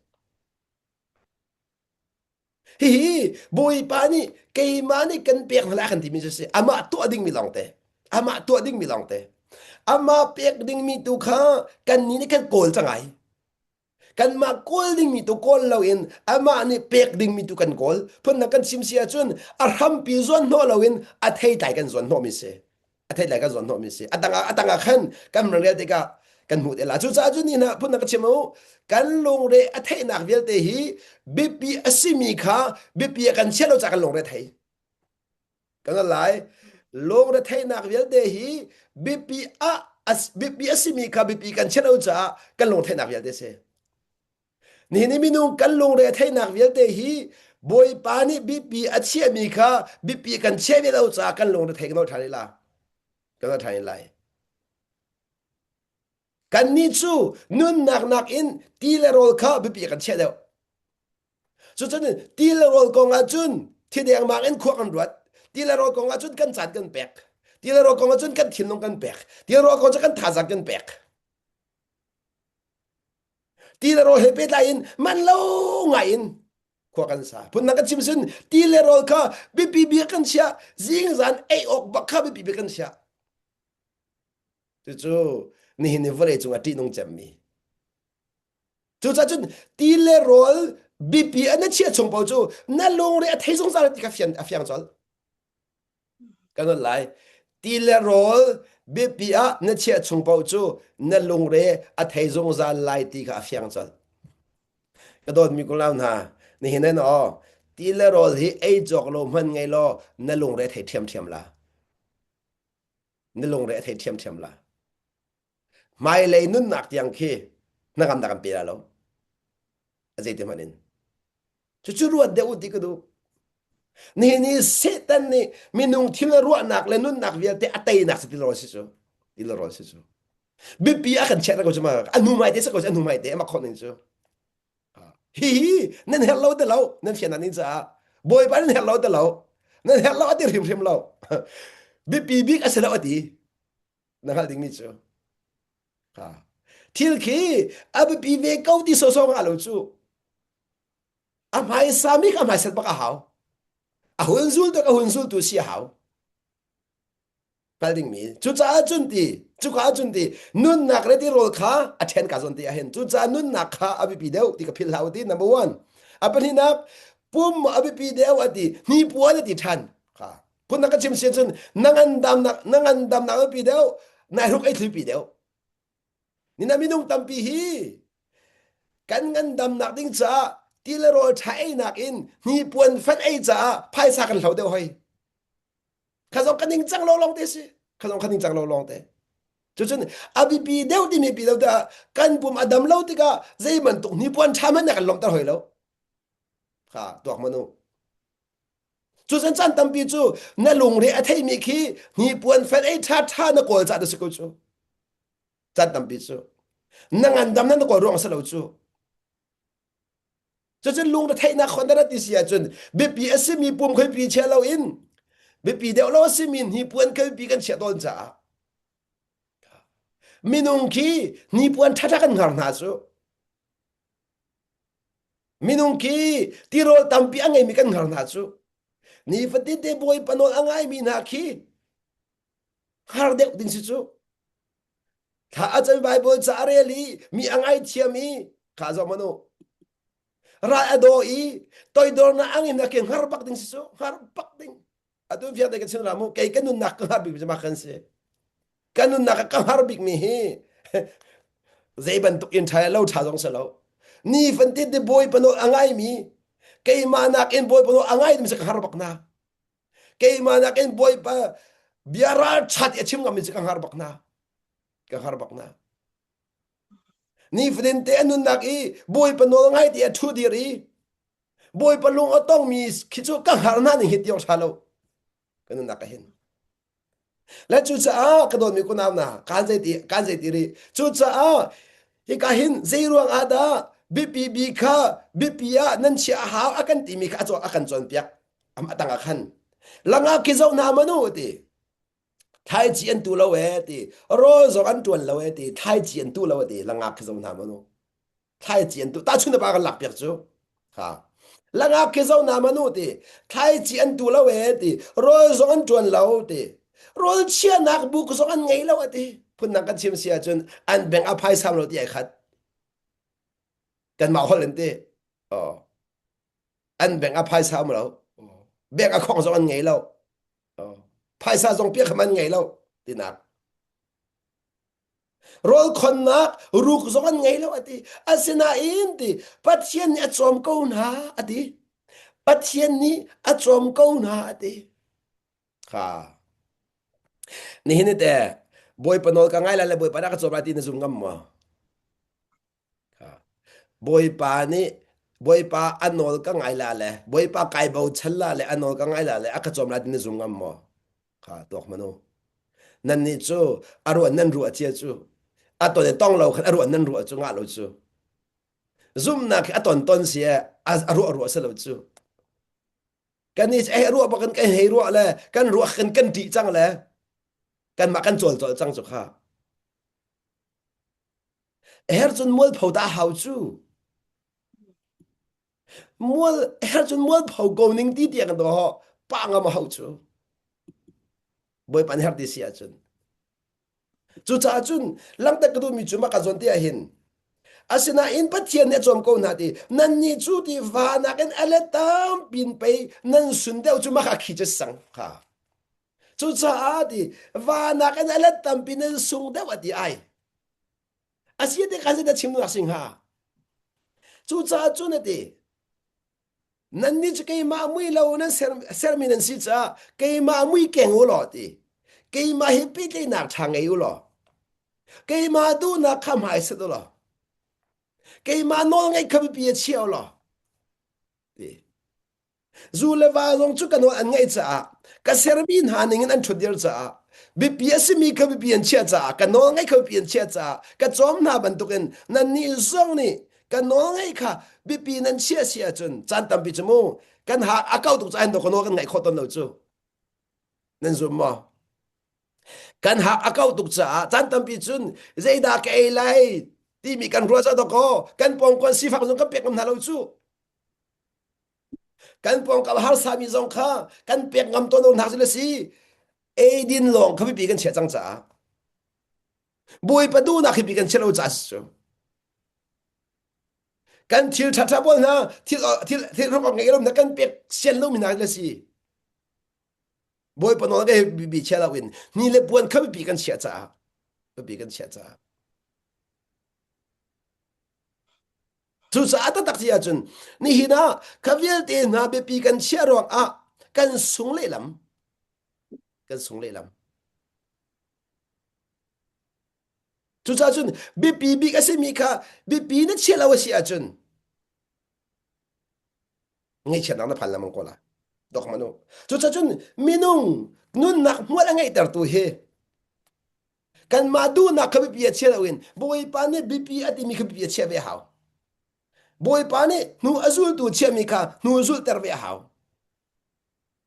hi boy pa ni kay mani kan pek la kan ti mi se ama to ding mi long te ama to ding mi long te ama pek ding mi tu kha kan ni kan kol changai kan ma kol ding mi tu kol lo in ama ni pek ding mi tu kan kol phun na kan sim sia chun a ham pi zon no lo in a thei tai kan zon no mi se a thei lai kan zon no mi se atanga khan kam rel te ka kan mu de la chu cha chu ni na phun na ka chemo kan long re a thei nak vel te hi bp asimi kha bp kan chelo cha kan long re thei kan lai long re thei nak vel te hi bp a bp asimi kha bp kan chelo cha kan long thei nak vel te se ni minung kan long re thei nak vel te hi boy pa ni bp a chia mi kha bp kan che ve lo cha kan long re thei no thari la kan thai lai kan ni chu nun nak in ti le rol kha bi pi kan che deu chu chun ti le rol ko nga chun thi deng mak en khwa kan ruat ti le rol ko nga chun kan chan kan pek ti le rol ko nga chun kan thin long kan pek ti le rol ko cha kan tha jak kan pek ti le rol he pe la in man lo nga in khwa kan sa phun na kan chim sun ti le rol kha bi pi kan sia jing zan ei ok ba kha bi pi kan sia chu ni ni vore chung ati nong cham mi chu cha chun ti le rol bp an chia chung po chu na long re thai song sa ti ka fiang chol kan lai ti le rol bp a na chia chung po chu na long re a thai song za lai ti ka fiang chol ka don mi ko lam na ni hin na o ti le rol hi ei jok lo man ngai lo na long re thai thiam la na long re thai thiam la mai lei nun nak tiang khi na kam da kam pira lo azai te manin chu ruat de uti ku du ni setan ni minung thil ruat nak le nun nak vial te atai nak se tilo si so tilo ro si so bipi akan chat ko chuma anu mai te sa ko anu mai te ma khon ni so hi nen hello de lo nen fian anin sa boy pa nen hello de lo nen hello ati rim lo bipi big asela ati na hal ding ni so thil khi ab pi ve kau ti so so nga lo chu amai samik amai set baka hau a hun zul to ka hun zul tu si hau pal ding mi chu cha chun ti chu ka chun ti nun nak re ti rol kha a then ka zon ti a hen chu cha nun nak kha ab pi deu ti ka phil hau ti number 1 apani nak pum ab pi deu ati ni puan ti than kha pun nak chim se chun nangan dam na ab pi deu na ruk ai thli pi deu ni na minung tampi hi kan ngan dam nak ding cha ti le ro thai nak in ni puan fan ai cha phai sa kan hlo de hoi kha zo kan ning chang lo long te si kha zo kan ning chang lo long te chu chun abi pi deu ti mi pi deu da kan pum adam lo ti ka zai man tu ni puan cha man na kan long ta hoi lo kha tuak manu chu chan chan tampi chu na lung re a thai mi khi ni puan fan ai tha na kol cha da su ko chu chan tampi chu nangan dam nan ko rong sa lo chu cho chân lung đã thấy na khôn đã tí xia chân bị bị asimi pum khơi bị che lâu in bị bị đeo lâu asimi hi puan khơi bị kan che don cha minung ki ni puan thata kan ngar na chu minung ki tirol tampi angai mi kan ngar na chu ni fati te boy panol angai mi na ki har dek din si chu tha achai bible cha re li mi angai thiami kha zo mano ra ado i toy dor na angin na ke har bak ding si chu har bak ding atu via de ke chen ramu kai kanun nak ka bi ma kan se kanun nak ka har bik mi hi zai ban tuk in thai lo tha jong sa lo ni fati te boy panol angai mi kay manak in boy pano angay dum sa kaharbak na kay manak in boy pa biara chat ya chim ngam sa kaharbak na ni fdente anun nak i boy pano angay ti athu diri boy palung otong mi khichu kaharna ni hit yo salo kanun nak hin la chu cha a kadon mi kunaw na kanjai ti ri chu cha a hi ka hin zeiruang ada BPB kha BPA nan chia ha akan ti mi kha cho akan chon piak am atang akhan langa ki zo na manu ti thai chi an tu lo we ti ro zo an tuan lo we ti thai chi an tu lo ti langa ki zo na manu thai chi an tu ta chuna ba ga lak piak chu ha langa ki zo na manu ti thai chi an tu lo we ti ro zo an tuan lo ti ro chia nak bu ko zo an ngei lo ti phun nak kan chim sia chun an beng a phai sam lo ti ai khatกันมาฮอลแลนด์อ๋ออันแบ่งอภัยซ้ำแล้วแบ่งอของสองอันไงแล้วอ๋อภัยซ้ำสองเปียกมันไงแล้วตีนักรอลคนนักรูกสองอันไงแล้วอดีอาศินาอินตีปัจเจียนนี่จอมกูนาอดีปัจเจียนนี่จอมกูนาอดีค่ะนี่นี่แต่บอยปนอลกังไงแล้วเลยบอยปนักจอมราตีนซุ่มงำมาค่ะ boy pa ni boy pa anol ka ngai la le boy pa kai bo challa le anol ka ngai la le aka chom la din zum ngam mo kha tok mano nan ni chu aru nan ru achia chu aton e tong lo khan aru nan ru chu nga lo chu zum na ki aton ton sia aru sa lo chu kan ni ru ba kan kai he ru le kan ru kan ti chang le kan ma kan chol chol chang chu kha her chun mol phau da hau chu mua her chun mua phau go ning ti tiang do ho pa nga ma hau chu boy pan her ti sia chun chu cha chun lang ta kadu mi chu ma ka zon ti a hin asina in pathian ne chom ko na ti nan ni chu ti va na ken ale tam pin pe nan sun deu chu ma ka khi che sang kha chu cha a ti va na ken ale tam pin nan sung deu ati ai asia te ka se da chim na sing ha chu cha chu na ti nan ni chu kei ma mui lo na sermon si cha kei ma mui keng u lo ti kei ma hi pi te na thang ei u lo kei ma du na kham hai se do lo kei ma no ngai kha pi chi o lo ti zu le va long chu ka no an ngai cha ka sermin ha ning an thu dir cha bi pi si mi kha pi an chia cha ka no ngai kha pi an chia cha ka chom na ban tu ken nan ni zong ni kan no ngai kha bi pi nan chia chia chun chan tam pi chmu kan ha akau tu chan do ko no kan ngai khoton lo chu nan zum mo kan ha akau tu cha chan tam pi chun zeida ke lai ti mi kan ro cha do ko kan pong kon si phak jong kan pek ngam na lo chu kan pong ka har sa mi jong kha kan pek ngam to no na le si e din long kha bi pi kan che chang cha boi pa du na khi pi kan che lo cha chuกันทิลทัดบอลนะทิลรบกับไงลมนะกันเปียกเสียนลมมินาเลยสิบอยปนอลก็บีเชลาวินนี่เลยบวนเขาบีกันเสียจ้าบีกันเสียจ้าทุสอาตตักที่อาจุนนี่หินะขวิลตีนะบีกันเสียรองอ่ะกันสูงเลยลำกันสูงเลยลำทุสอาจุนบีก็เสียมีค่ะบีนั่นเชียลาวเสียอาจุนngay chuyện đó nó phản làm con là đọc mà nó cho chun minung nun nak mua là ngay tar tu he kan ma du na khabi pi che lawin boy pa ne bp ati mi khabi che ve haw boy pa ni nu azul tu chemi kha nu azul terbe haw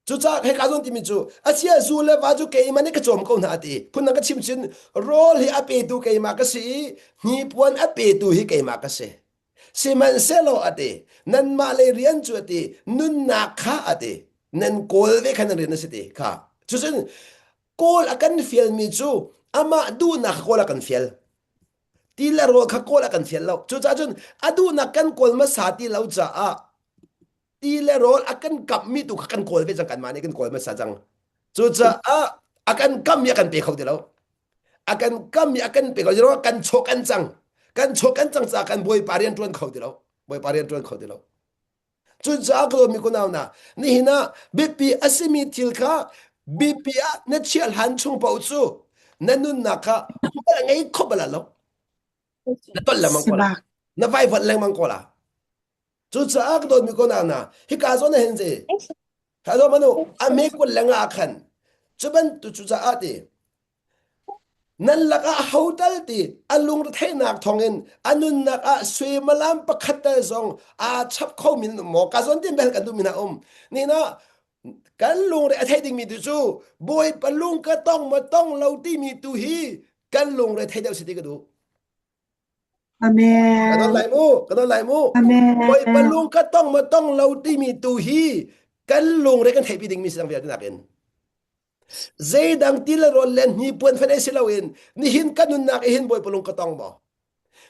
chu cha he ka zon ti mi chu a chia azul le wa chu ke mani ka chom ko na ti phun na ka chim chin rol hi a pe tu ke ma ka si ni puan a pe tu hi ke ma ka se si man selo ate nan ma le rian chu ate nun na kha ate nan kol ve khan rin na se ti kha chu chen kol akan fiel mi chu ama du na kol akan fiel ti la ro kha kol akan fiel lo chu cha chun adu na kan kol ma sa ti lo cha a ti le rol akan kap mi tu kha kan kol ve chang kan ma ne kan kol ma sa chang chu cha a akan kam ya kan pe khau de lo akan kam ya kan pe khau de lo kan chok kan chok kan chang cha kan boy parian tuan khau de lo boy parian tuan khau de lo chu cha ko mi ko naw na ni hina bp asimi til kha bp a na chial han chung pau chu nanun na kha ba ngai khobala lo na tol la mang ko la Sibak. na vai vat leng mang ko la chu cha ko mi ko naw na hi ka zo na hen je ha zo manu a me ko lenga khan chu ban tu chu cha ate nan laka hotel ti alung ra thai nak thongin anun nak a sui malam pakhatta zong a chap kho min mo ka zon tin bel kan du mina ni na kan lung re thai ding mi tu chu boy palung ka tong ma tong lo ti mi tu hi kan lung re thai deu si ti ka du kanon Amen. lai mu kanon lai mu boy Amen. palung ka tong ma tong lo ti mi tu hi kan lung re kan thai pi ding mi sang ver na ken zay dang ti la ron len ni puan fa si lawin ni hin kanun nak hin boy palung ka tong mo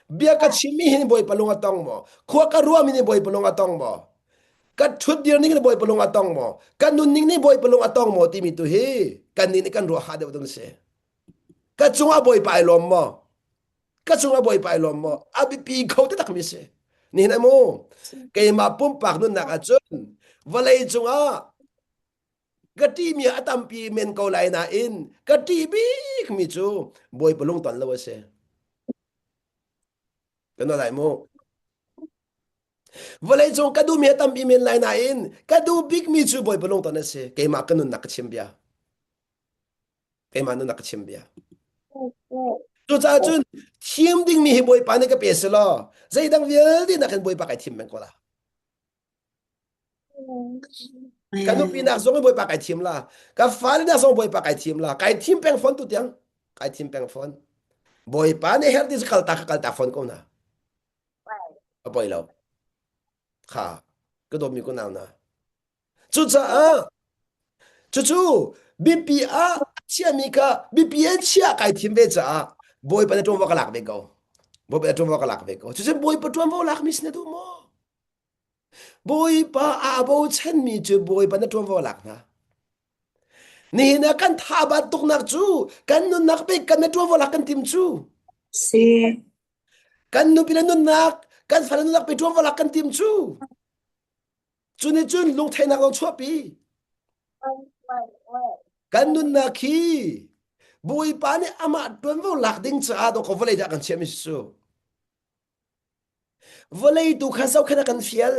bia ka chimi hin boy palung atong mo khwa ka ruam ni boy palung atong mo ka thut dir ni boy palung atong mo ka nun ning ni boy palung atong mo ti mi tu hi kan ni kan ro ha de dong se ka chunga boy pai lom mo ka chunga boy pai lom mo abi pi kho te tak mi se ni na mo ke ma pum pak nun nak a chun valai chunga ka ti mi atam pi men ko lai na in ka ti bi mi chu boy palung ton lo se ka no lai mo Walay jong kadu mi tam bi men lai na in kadu big mi chu boy belong to na se kay ma kanun nak chimbia kay ma nun nak chimbia tu cha chun thim ding mi hi boy pa ne ka peselo zai dang vial di na kan boy pa kai thim men ko la kanu pi Amen. nak zong boy pa kai thim la ka fal na zong boy pa kai thim la kai thim peng phone tu tiang kai thim peng phone boy pa ne her dis kal ta phone ko na boy lo kha ka do mi ko na na chu cha a chú chú BPA chia mi ka BPA chia cái thiên về cha boy pa na tuwa ka lak be go boy pa na tuwa ka lak be go chú chú boy pa tuwa lak mis na tu mo boy pa a bo chen mi chú boy pa na tuwa lak na ni na kan tha ba tuk nak chú kan nu nak be kan na tuwa lak kan tim chú Si. kan nu pina nu nak kan fa nu nak be tuwa lak kan tim chú chú ni chun lung thai nak long chua pi kan nu nak khi boy pa ni ama tuwa lak ding cha do ko vale da kan chem su vale tu kha sau khana kan fiel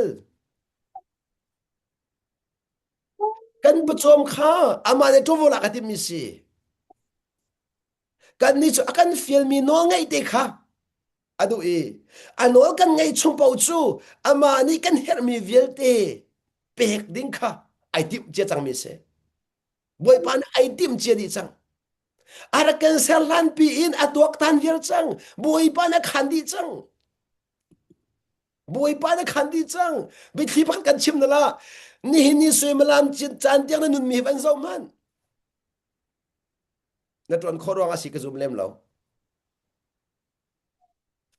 kan pachom kha ama ne to vola ka ti mi si kan ni chu akan fiel mi no ngai te kha adu e ano kan ngai chung pau chu ama ni kan her mi viel te pek ding kha ai tip je chang mi se boy pan ai tim je di chang ara kan sel lan pi in atuak tan viel chang boy pan a khan di chang boy pan a khan di chang bi thi pak kan chim na la ni hi ni sui malam chin chan tiang na nun mi van zo man na tuan khorong asi ka zum lem lo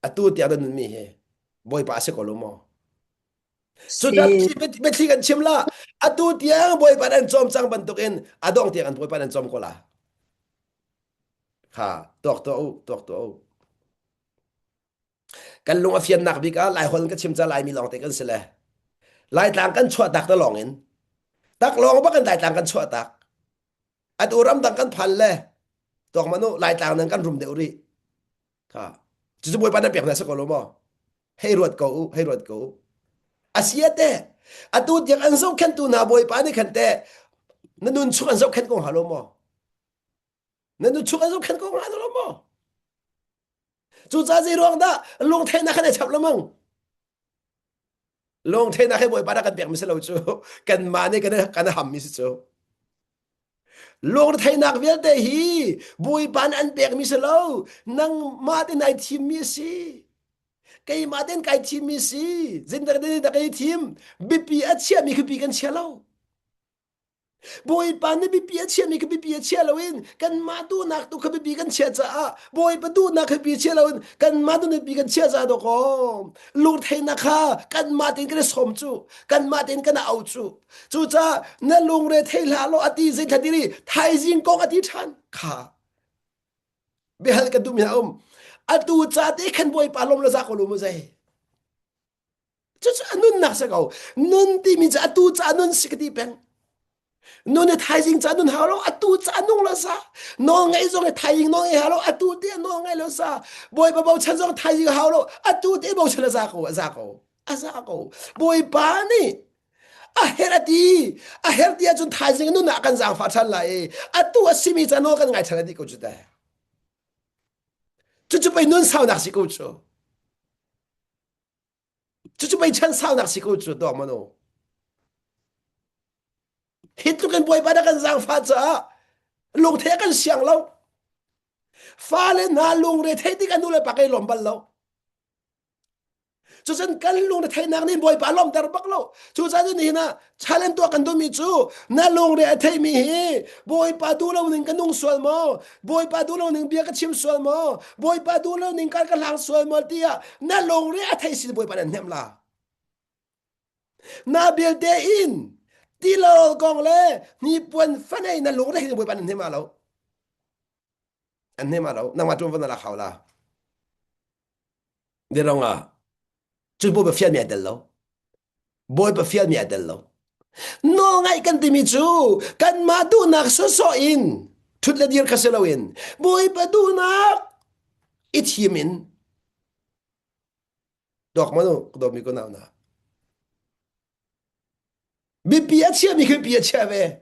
atu tiang na nun mi he boy pa se ko lo mo so that Si. bet thi kan chim la atu tiang boy pa dan chom chang ban tukin adong tiang an boy pa dan chom ko la ha tok to kan lung afian nak bi ka lai hol ka chim cha lai mi long te kan se le lai tang kan chwa tak ta long in tak long ba kan lai tang kan chwa tak at uram tang kan phal le tok manu lai tang nan kan rum de uri ha chu boy pa dan pek na se ko lo mo hei ruat ko asia te atu tiang an zo khan tu na boy pa ni khan te na nun chu an zo khan ko halo mo na nun chu an zo khan ko halo mo chu cha ji rong da long the na khan chap lo mang lông thế nào hay bồi ba đã cần bẹt mi sẽ lâu chú cần mà này cần hầm mi sẽ chú lông thế nào biết đấy hi bồi ban ăn bẹt mi sẽ lâu nang mà thế này team mi sẽ cái mà thế cái team mi sẽ dân ta cái team BP ở chia mi cứ bị cần chia lâu boy pan ni bipi chia mi ke bipi chia lawin kan ma tu nak tu ke bipi kan chia cha boy pa tu nak ke bipi chia lawin kan ma tu ni bipi kan chia cha do ko lu the na kha kan ma tin ke som chu kan ma tin kan au chu chu cha na lung re the la lo ati zin thadi ri thai jing ko ati than kha be hal ka du mi atu cha te kan boy pa lom la za ko lu mo zai chu cha nun nak sa ko nun ti mi cha atu cha nun sikati pen nôn thái dương cha nôn hào lo atu cha nôn la sa nó ngay rồi thái dương nó ngay hào lo atu te nó ngay lo sa boy ba bao chân rồi thái dương hào lo atu te bao chân la sa ko sa ko boy ba ni a her ti chun thái dương nôn na kan jang fa chan lai atu asimi cha no kan ngai chan di ko chu ta chu bai nôn sao nak si ko chu bai chan sao nak si ko chu do ma no hit tu kan boy ba da kan jang fa cha lung the kan siang lo pha lên na lung re thấy tí cái nu le bạc cái lom bal lo cho dân cái lung re thấy nàng nên bồi bà lom dar bạc lo cho dân này na challenge tua kan do mi chu na lung re thấy mi hi bồi bà du lo ning cái nung sual mo bồi bà du lo ning bia cái chim sual mo bồi bà du lo ning cái lang sual mo tia na lung re thấy si bồi bà nên nem la na bil de in ti lo gong le ni puan fa nei na lung re bồi bà nên nem ma lo anh nem ma lo na ma trung văn là khảo la đi đâu à chú bố bà phiền mẹ đền lâu bố bà phiền mẹ đền lâu nó ngay cần tìm chú cần mà đu nạc sơ sọ in chút là điên khá sơ lâu in bố bà đu nạc ít hiểm in đọc mà nó đọc mi có nào nà bị bịa chia mi cứ bịa chia về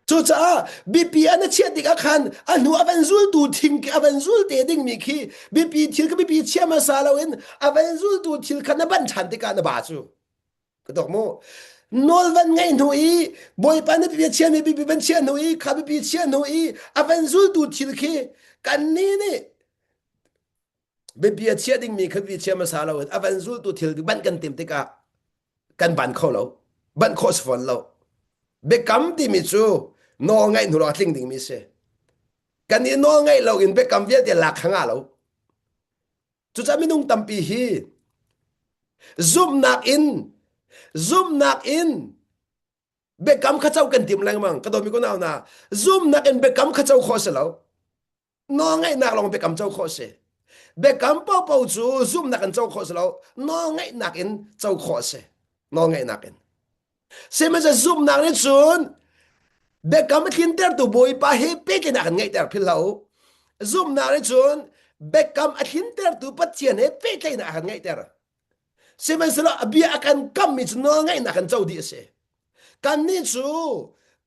chú cha bị bịa nó chia đi các khăn anh nu avan zul tu thim cái avan zul te ding mi khi bị bịa thiệt cái bị bịa chia mà sao lâu in avan zul tu thiệt khăn nó bắn chán đi cả nó bà chú cái đọc mô nol van ngay nui boy pa na bi chen bi ban chen nui kha bi chen nui avan zul tu thil khe kan ni bi chen ding mi kha bi chen ma sa lo avan zul tu thil ban kan tim te ka kan ban kho lo ban kho sfon lo be kam ti mi chu no ngay nu lo tling ding mi se kan ni no ngay lo in be kam vi de la khanga lo chu cha mi nung tam pi hi zoom nak in be kam kha chau kan tim lang mang ka do mi ko naw na zoom nak in be kam kha chau kho se lo no ngai nak long be kam chau kho se be kam pau pau chu zoom nak an chau kho se lo no ngai nak in chau kho se no ngai nak in se ma za zoom nak ni chun be kam thin ter tu boy pa he pe ke nak ngai ter phil lo zoom nak ni chun be kam a thin ter tu pa chien he pe ke nak ngai ter se ma za lo bia akan kam mi chu no ngai nak an chau di se kan ni chu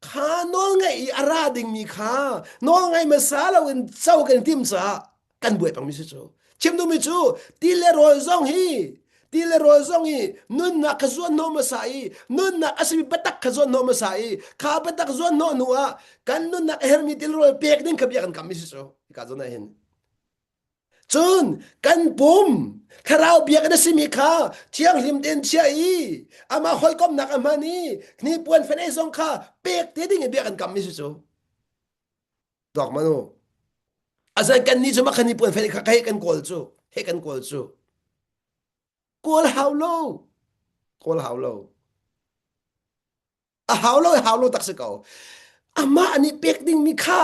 kha no ngai ara ding mi kha no ngai ma sa lo in chau kan tim sa kan buai pang mi chu chim du mi chu ti le roi zong hi nun na ka zuan no ma sai nun na asbi batak ka zuan no ma sai kha batak zuan no nuwa kan nun na her mi til roi pek ding ka bi kan kam mi chu ka zo na hin chun kan pum kharau biak na simi kha chiang lim den chia i ama khoi kom nak ama ni ni puan fen ai song kha pek te ding biak kan kam mi chu dok manu asa kan ni chu ma khani puan fen kha kai kan kol chu he kan kol chu kol how low a how low tak se ko ama ani pek ding mi kha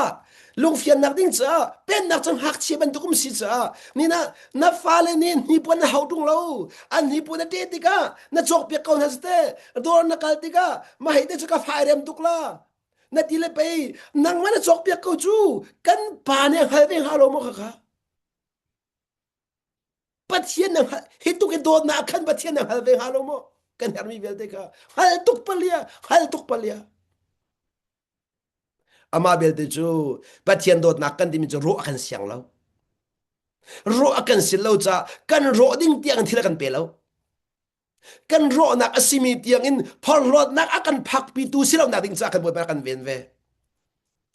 lung phiền nạc ding cha pen nạc chang hak chi ban tukum si cha ni na fa le ni pon na hau tung lo an ni pon na te ti ka na chok pe kaun haste dor na kal ti ka ma hai te chu ka fa rem tukla na ti le pe nang ma na chok pe ko chu kan pa ne hal ve halo mo kha pathian na hitu ke do na khan pathian na hal ve halo mo kan her mi vel te ka hal tuk palia ama bel te chu pathian dot nak kan ti mi chu ro akan siang lo ro akan sil lo cha kan ro ding tiang thila kan pe lo กันรอนักอสิมีเตียงอินพอรอนักอากันพักปีตูสิเราหนักดิ้งจากกันบ่อยมากันเวียนเว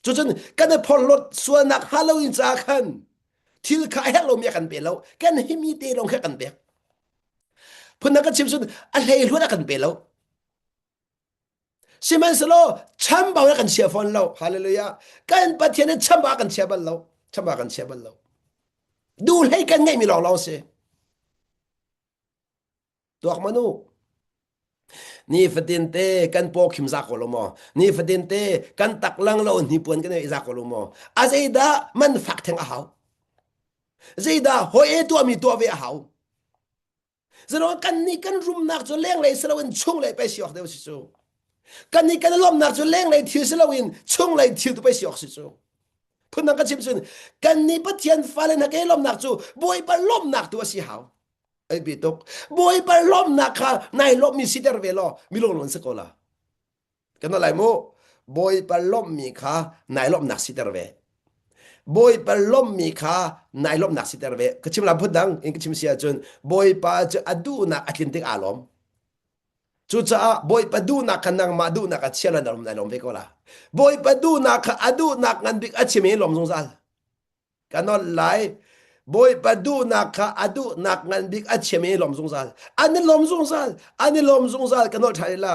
จุดจนกันพอรถส่วนนักฮาโลวีนจากกันทิลขายให้เรามีกันเปล่ากันให้มีเตลงแค่กันเปล่าพนักกันชิมสุดอะไรรู้นักกันเปล่าสิมันสโลช้ำบ่าวกันเชียร์ฟอนเราฮาเลลูยากันปะเทียนช้ำบ่าวกันเชียร์บัลเราช้ำบ่าวกันเชียร์บัลเราดูให้กันไงมีหลอกเราเสียตัวมนุษย์ นี่ฟดินเตกันปอกหิมซากโคลโมนี่ฟดินเตกันตักลังเรานี่ปวนกันไอ้ซากโคลโมอาเจดามันฟักแทงอาหาวเจดาโฮเอตัวมีตัวเวอาหาวจะรอกันนี่กันรุมนักจนเลี้ยงเลยสลาวินชุ่งเลยไปสิออกเดียวสิจูกันนี่กันล้มนักจนเลี้ยงเลยทิวสลาวินชุ่งเลยทิวตัวไปสิออกสิจูพูดนักกันชิมสุนกันนี่ปัจจัยฟ้าเลยนักเอล้มนักจูบอยปล้มนักตัวสิหาวไอ้บิดกบอยปล้มนักค่ะนายล้มมีสิเดอร์เวลอมีลงหลนสกอลา กันอะไรโมบอยปลอมมีขานายลมนักสิเตอร์เวบอยปลอมมีขานายลมนักสิเตอร์เวก็ชิมลำพูดดังอิงก็ชิมเสียจนบอยปาจะอดูนักอัตลินติกอารมณ์จุดจ้าบอยปดูนักกันนังมาดูนักอัจฉริยะนารมณ์นายลมเวก็ละบอยปดูนักอดูนักงันบิกอัจฉริยะลมสงสารกันนั่นไลบอยปดูนักอดูนักงันบิกอัจฉริยะลมสงสารอันนี้ลมสงสารอันนี้ลมสงสารกันนั่นไทยละ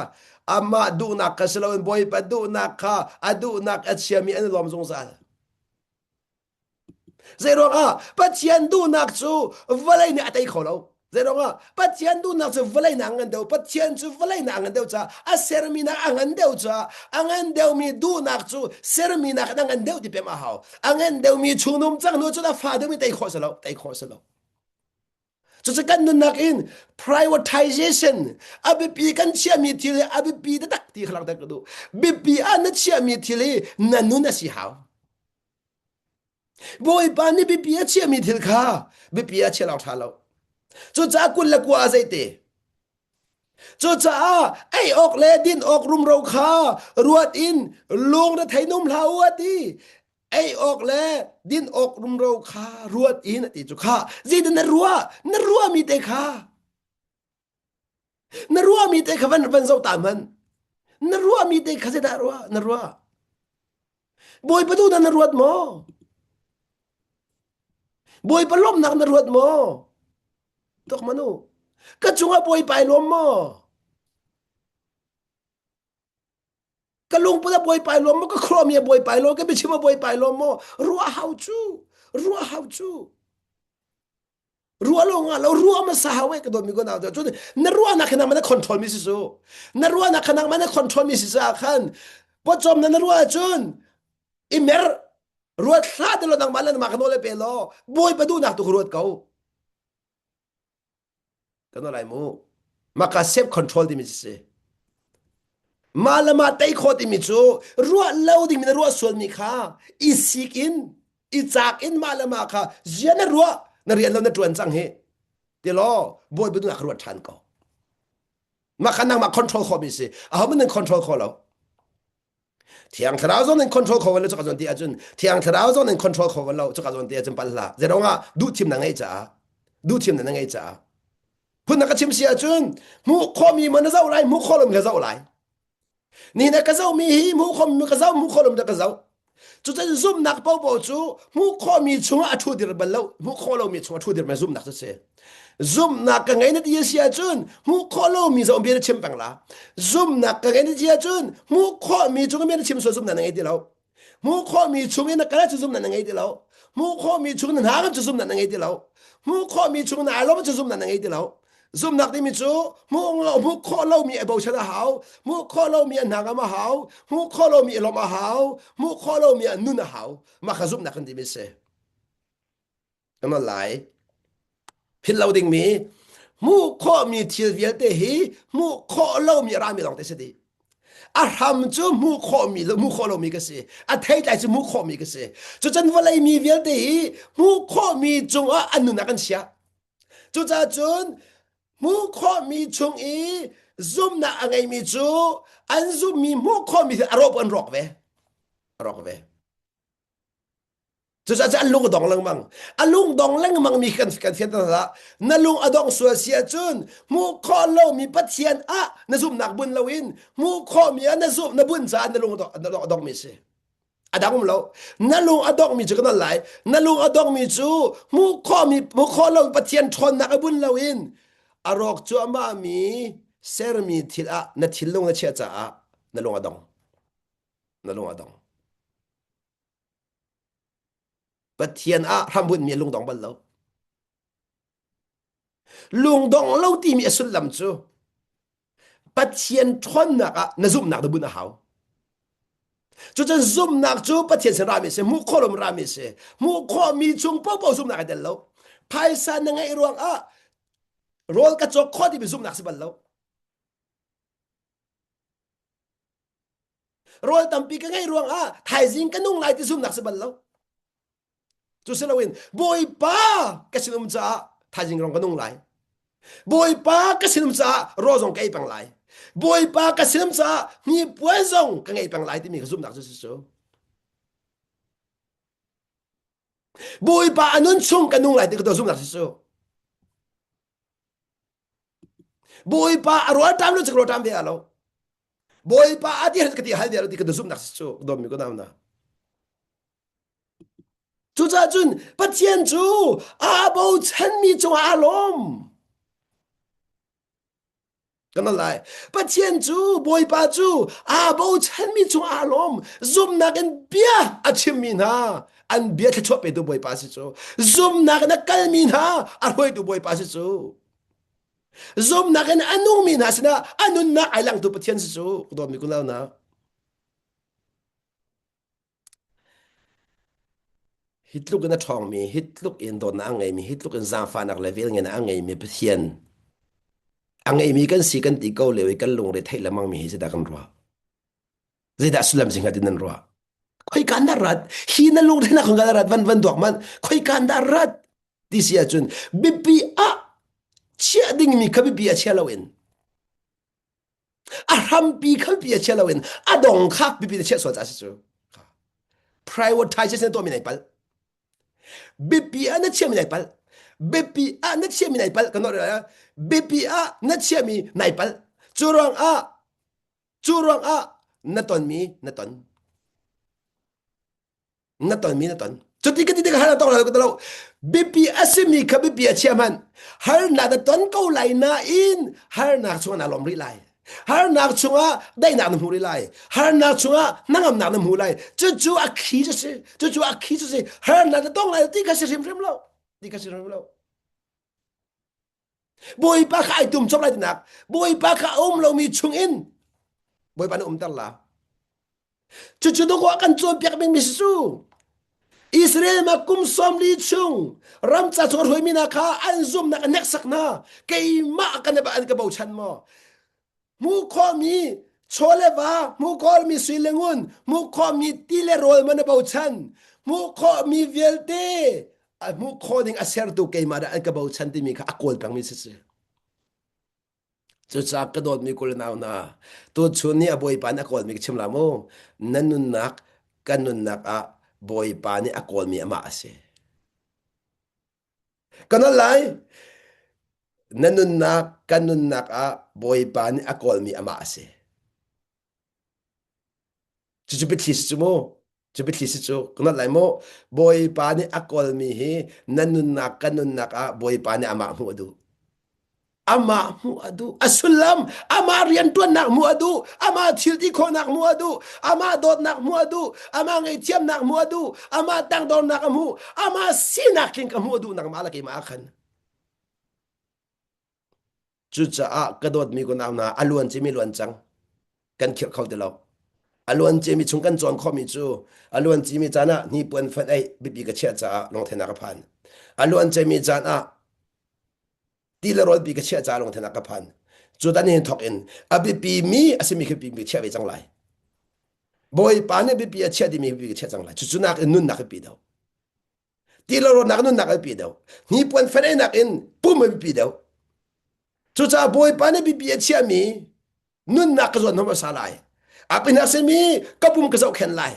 อามาดูนักกสลาวนบอยปดูนักค่ะอดูนักอัจฉริยะอันนี้ลมสงสารเจรองอ่ะปัจจัยดูนักจูวลัยเนี่ยอะไรขอเราเจรองอ่ะปัจจัยดูนักจูวลัยนังเงินเดียวปัจจัยจูวลัยนังเงินเดียวจ้าอาเซรมีนักอังเงินเดียวจ้าอังเงินเดียวมีดูนักจูเซรมีนักนังเงินเดียวที่เป็นมาหาอังเงินเดียวมีชุนนุมจังโน้จุดฟ้าเดียวมีแต่ขอสลาแต่ขอสลาจุดกันนั่นนักอิน privatization อาบิปีกันเชื่อมีทีเลยอาบิปีตักที่ขลังตะกดูบิปีอันนั้นเชื่อมีทีเลยนั่นนู่นน่ะสิหาวบอยปานี่บิปีเชื่อมีทีค่ะบิปีเชื่อเราท่าเราจุดจากุลละกัวอะไรเตจุดจ้าไอออกเลดินออกรุมเราค่ะรวดอินลงนะไทยนุ่มลาวดีไอออกเลดินออกรุมเราค่ะรวดอินติจุค่ะจีดนรัวมีเตค่ะนรัวมีเตค่ะวันเจ้าตามันนรัวมีเตค่ะเสดารัวนรัวบอยประตูนั้นนรัวดมอบอยประล้มนักนรัวดมอตกมนุก็จงว่าบอยไปล้มมอ ก็ลุงปุ๊บบอยไปลมมันก็ครอมีบอยไปลมก็ไม่ใช่ว่าบอยไปลมมั้รัวหาวจูรัวหาวจูรัวลงอ่ะแล้วรัวมันสาวเว้ยก็โดนมีคนเอาแต่จุดนั่นรัวนักขนาดมันคอนโทรลมิสิโซนั่นรัวนักขนาดมันคอนโทรลมิสิซาขันพอจอมนั่นรัวจุนอิเมร์รัวซาเดลนักมันแล้วมาขโนเลยเปล่าบอยไปดูนักตุกรัวเขาก็นั่นอะไรมูมาคัสเซฟคอนโทรลดิมิสิมาละมาไต้โคติมิจูรัวเลวดิมินรัวส่วนมีค่าอีสิกอินอีจากอินมาละมาค่ะเจนรัวนเรียนแล้วนตรวนจังเฮเดี๋ยวรอบอยไปดูนักรัวทันก็มาขันนังมาคอนโทรลคอมิสิอามันนึงคอนโทรลคอเราเที่ยงทราวซอนนึงคอนโทรลคอวันเราจะกระจนตีอาจุนเที่ยงทราวซอนนึงคอนโทรลคอวันเราจะกระจนตีอาจุนปัลลาเดี๋ยวเราดูทีมนังไงจ้าดูทีมนังไงจ้าพุ่นนักชิมเสียจุนมุขมีมันจะเจ้าไรมุขลมจะเจ้าไรนี่นะกระเจ้ามีหีมุขมีกระเจ้ามุขลมจะกระเจ้าจุดจะซุ่มนักเป้าเป้าจูมุขมีช่วงอัฐุดิรบัลเลวมุขลมมีช่วงอัฐุดิรมาซุ่มนักจะเสียซุ่มนักกันไงนั่นที่เสียจุนมุขลมมีจะอมเบียร์ชิมปังละซุ่มนักกันไงนั่นที่เสียจุนมุขมีช่วงเบียร์ชิมส่วนซุ่มนักไงที่เรามุขมีช่วงนักการจะซุ่มนักไงที่เรามุขมีช่วงนักหางจะซุ่มนักไงที่เรามุขมีช่วงนักอารมณ์จะซุ่มนักไงที่เราซุ่มนักที่มีจูมุขเรามีไอ้บ่าวชนะหาวมุขเรามีอันหางมาหาวมุขเรามีลมมาหาวมุขเรามีอันนุ่นหาวมาขซุ่มนักกันที่มีเสก็นั่นหลายพิลเราดิ่งมีมุขมีทีเวียเตหีมุขเรามีรามีลองเตสดีอารามจูมุขมีแล้วมุขเรามีก็สิอาเทใจจูมุขมีก็สิจุดจันวลัยมีเวียเตหีมุขมีจงอันนุ่นนักกันเสียจุดจันมุขมีชงอีซุมนะอะไรมีจูอันซุมมีมุขมีอารมณ์อันรอกเวรอกเว chu cha cha lung dong lang mang alung dong lang mang mi kan fian ta la na lung adong sual sia chun mu kho lo mi pathian a na zum nak bun loin mu kho mi na zum na bun cha na lung dong mi se adang lo na lung adong mi chu kan lai na lung adong mi chu mu kho lo pathian thon nak bun loin arok chu ama mi ser mi thil a na thil lung na chia cha a na lung adong na lung adong pathian a ram bun mi lung dong bal lo lung dong lo ti mi asul lam chu pathian thon nak a na zum nak da bun a hau chu chen zum nak chu pathian se ra mi se mu kho lom ra mi se mu kho mi chung po po zum nak del lo phai san na ngai ruang a rol ka chok kho di bi zum nak se bal lo rol tam pi ka ngai ruang a thai jing ka nung lai ti zum nak se bal lo chu se lo win boy pa ka sinum cha thai jing rong ka nung lai boy pa ka sinum cha ro jong kai pang lai boy pa ka sinum cha ni puai jong ka ngai pang lai ti mi ka zum nak chu su boy pa anun chung ka nung lai ti ka zum nak su boy pa aro tam lo chro tam be alo boy pa ati hat ka ti hal dia ti ka zum nak su dom mi ko nam na chu cha chun pathian chu a bo chen mi chu a lom kan lai pathian chu boy pa chu a bo chen mi chu a lom zum na kan bia a chim mi na an bia the chop pe du boy pa si chu zum na kan kal mi na a hoi du boy pa si chu zum na kan anung mi na sina anun na ai lang tu pathian si chu do mi kun lao na hitluk na thong mi hitluk in don na ngai mi hitluk in zang fa nak level ngai na ngai mi pathian angai mi kan si kan ti ko le kan lung re thai lamang mi hi se da kan ro zida sulam singa din ro khoi kan da rat hi na lung re na khong ga rat van dok man khoi kan da rat ti sia chun bipi a chia ding mi ka bipi a chia lawin a ram pi ka pi a chia lawin a dong khak bipi chia so cha si chu privatization to mi nai pal bipi a na chia mi nai pal bipi a na chia mi nai pal kan ro ya bipi a na chia mi nai pal churang a na ton mi na ton mi na ton chuti ka ti ka hala tong la ko talo bipi asimi ka bipi a chia man har na da ton ko lai na in har na chunga na lom ri lai har na chunga dai na mu ri lai har na chunga nangam na mu lai chu a khi chu a khi se har na da tong lai ti ka se rim lo ti ka se rim lo boy pa ka ai tum chop lai nak boy pa ka lo mi chung in boy pa na tar la chu do ko kan chom piak beng mi su Israel ma kum som li chung ram cha chor hoi mi na kha an zum na nek sak na ke ma kan ba an ka bau chan mo mu kho mi chole wa mu kol mi silengun mu kho mi tile rol man bau chan mu kho mi velte mu kho ding aser tu ke ma da an ka bau chan ti mi kha akol pang mi se chu cha ka dot mi kul naw na tu chun ni aboi pa na kol mi chim la mo nanun nak kanun nak a boy pa ni akol mi ama ase kana lai nanun nak kanun nak a boy pa ni akol mi ama ase chu bit his chu mo chu bit his chu kana lai mo boy pa ni akol mi hi nanun nak kanun nak a boy pa ni ama hu adu ama mu adu asulam ama rian tuan nak mu adu ama thilti kho nak mu adu ama dot nak mu adu ama ngai thiam nak mu adu ama tang dor nak mu ama sinak king ka mu adu nak mala ke ma khan chu cha a ka dot mi ko nam na aluan chi mi luan chang kan khir khau de lo aluan chi mi chung kan chon kho mi chu aluan chi mi chana ni pon fan ai bi bi ka chia cha long thena ka phan aluan chi mi chana ti la rol bi ka chia cha long thena ka phan chu dan hin thok in abi pi mi asimi ke pi mi chia ve chang lai boy pa ne bi pi a chia di mi bi ka chia chang lai chu nak nun nak pi do ti la rol nak nun nak pi do ni pon fan ai nak in pum bi pi do chu cha boy pa ne bi pi a chia mi nun nak ka zon no ma sa lai apin asimi kapum ka zau khen lai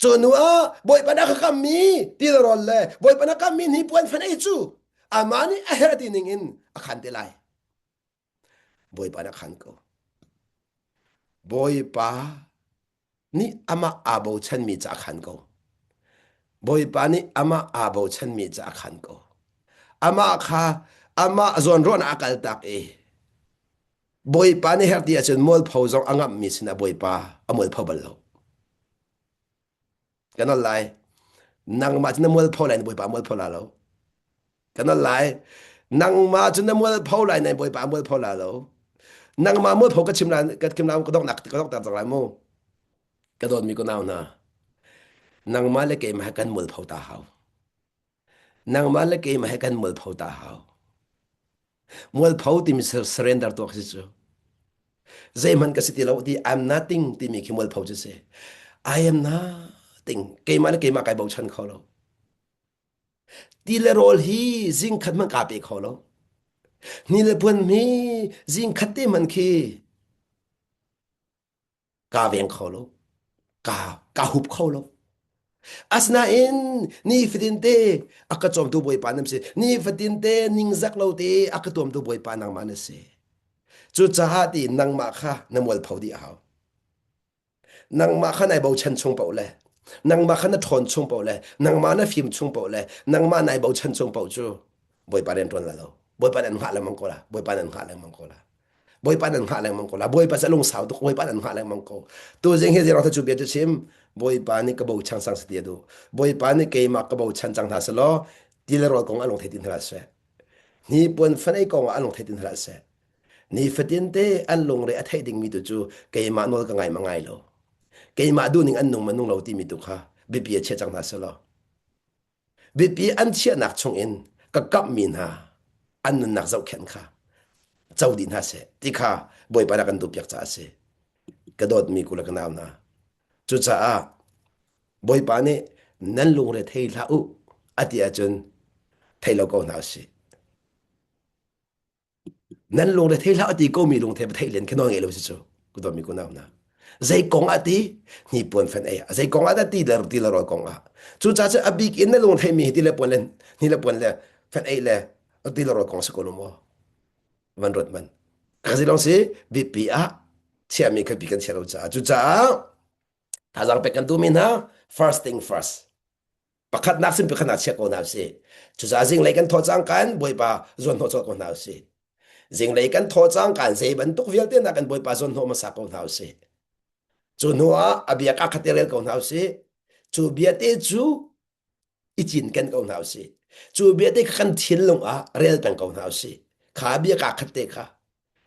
cho nữa bồi pa na ka mi ti rol le bồi pa na ka mi ni puan fan ai chu amani a her ti ning in a khan te lai bồi pa na khan ko bồi pa ni ama abo chan mi cha khan ko bồi pa ni ama abo chan mi cha khan ko ama kha ama zon ron akal tak e bồi pa ni her ti a chen mol phau zong angam mi sina bồi pa amol phau bal lo kana lai nang ma chen mol phau lai bồi pa mol phau la lo kana lai nang ma chen mol phau lai nei bồi pa mol phau la lo nang ma mol phau ka chim lan ka kim lam ko dok nak ko dok ta jang lai mo ka don mi ko naw na nang ma le ke ma kan mol phau ta hao nang ma le ke ma kan mol phau ta hao mol phau ti mi surrender to khisi chu zai man ka siti lo ti I'm nothing ti mi ki mol phau chu se I am nothing ke ma le ke ma kai bau chan kho lo ti le rol hi jing khat man ka pe kho lo ni le pun mi jing khat ti man ki ka veng kho lo ka ka hup kho lo asna in ni fitinte akachom tu boy panam se ni fitinte ning zak lo te akatom tu boy panang man se chu cha ha ti nang ma kha na mol phau di haw nang ma kha nai bo chen chung pau le nang ma kha na thon chung pau le nang ma na phim chung pau le nang ma nai bo chen chung pau chu boy pa den ton la lo boy pa den ha la mang ko la boy pa den ha la mang ko la boy pa den ha la mang ko la boy pa sa long sao tu boy pa den ha la mang ko tu jing he jero ta chu be chu sim boy pa ni ka bo chang sang sti do boy pa ni ke ma ka bo chan chang tha sa lo ti le ro kong along the tin thla se ni pon fa nei kong along the tin thla se ni fatin te an long re a thai ding mi tu chu ke ma nol ka ngai ma ngai lo ke ma du ning an nung ma nung lo ti mi tu kha bi pi che chang tha sa lo bi pi an chia nak chung in ka kap min ha an nun nak zau khen kha chau din ha se ti kha boy pa ra kan tu pyak cha se ka dot mi ku la ka nam na chu cha a boy pa ne nan lung re thei la u ati a chun thei lo ko na si nan lung re thei la ati ko mi lung the thei len ke no nge lo si chu ku dot mi ku nam na zai kong ati ni pon fan e zai kong ati ti la ro kong a chu cha cha a big in na lung thei mi ti le pon len ni le pon le fan e le ti la ro kong sa ko lo mo van rot man ka si long si bi pi a chia mi ka bi kan chia lo cha chu cha ta jang pe kan tu min ha first thing first pakhat nak sim pakhat nak chia ko na si chu cha jing lai kan tho chang kan boi pa zon tho cho ko na si jing lai kan tho chang kan sei ban tuk vial te na kan boi pa zon tho ma sa ko na si chu nuwa abia ka khaterel ko na si chu bia te chu ichin kan ko na si chu bia te kan thil long a rel tang ko na si kha bia ka khate kha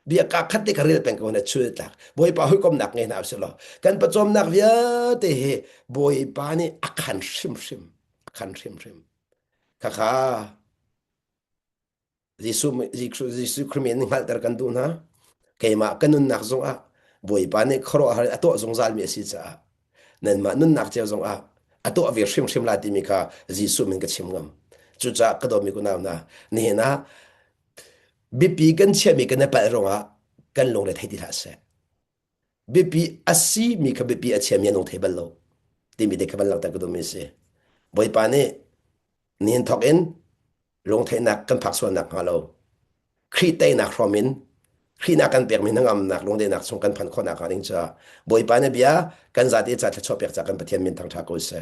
bia ka khate ka rel peng ko na chu ta boi pa hui kom nak nge na si lo kan pa chom nak via te he boi pa ni akhan shim shim akhan shim shim kha kha jisu krimen ngal tar kan du na ke ma kanun nak zong a boi pa ni khro har ato zong zal mi si cha nen ma nun nak che zong a ato avir shim shim la ti mi kha jisu min ka chim ngam chu cha ka do mi ku na na ni na bipi kan che mi kan pa rong a kan long le thai ti la se bipi asi mi kha bipi a che mi nong thai bal lo ti mi de ka bal la ta ka do mi se boi pa ni nin thok in long thai nak kan phak so nak ha lo khri tai nak hromin khi na kan pek min ngam nak long de nak song kan phan kho nak ha ning cha boi pa ne bia kan za ti cha cha chopek cha kan pathian min thang tha ko se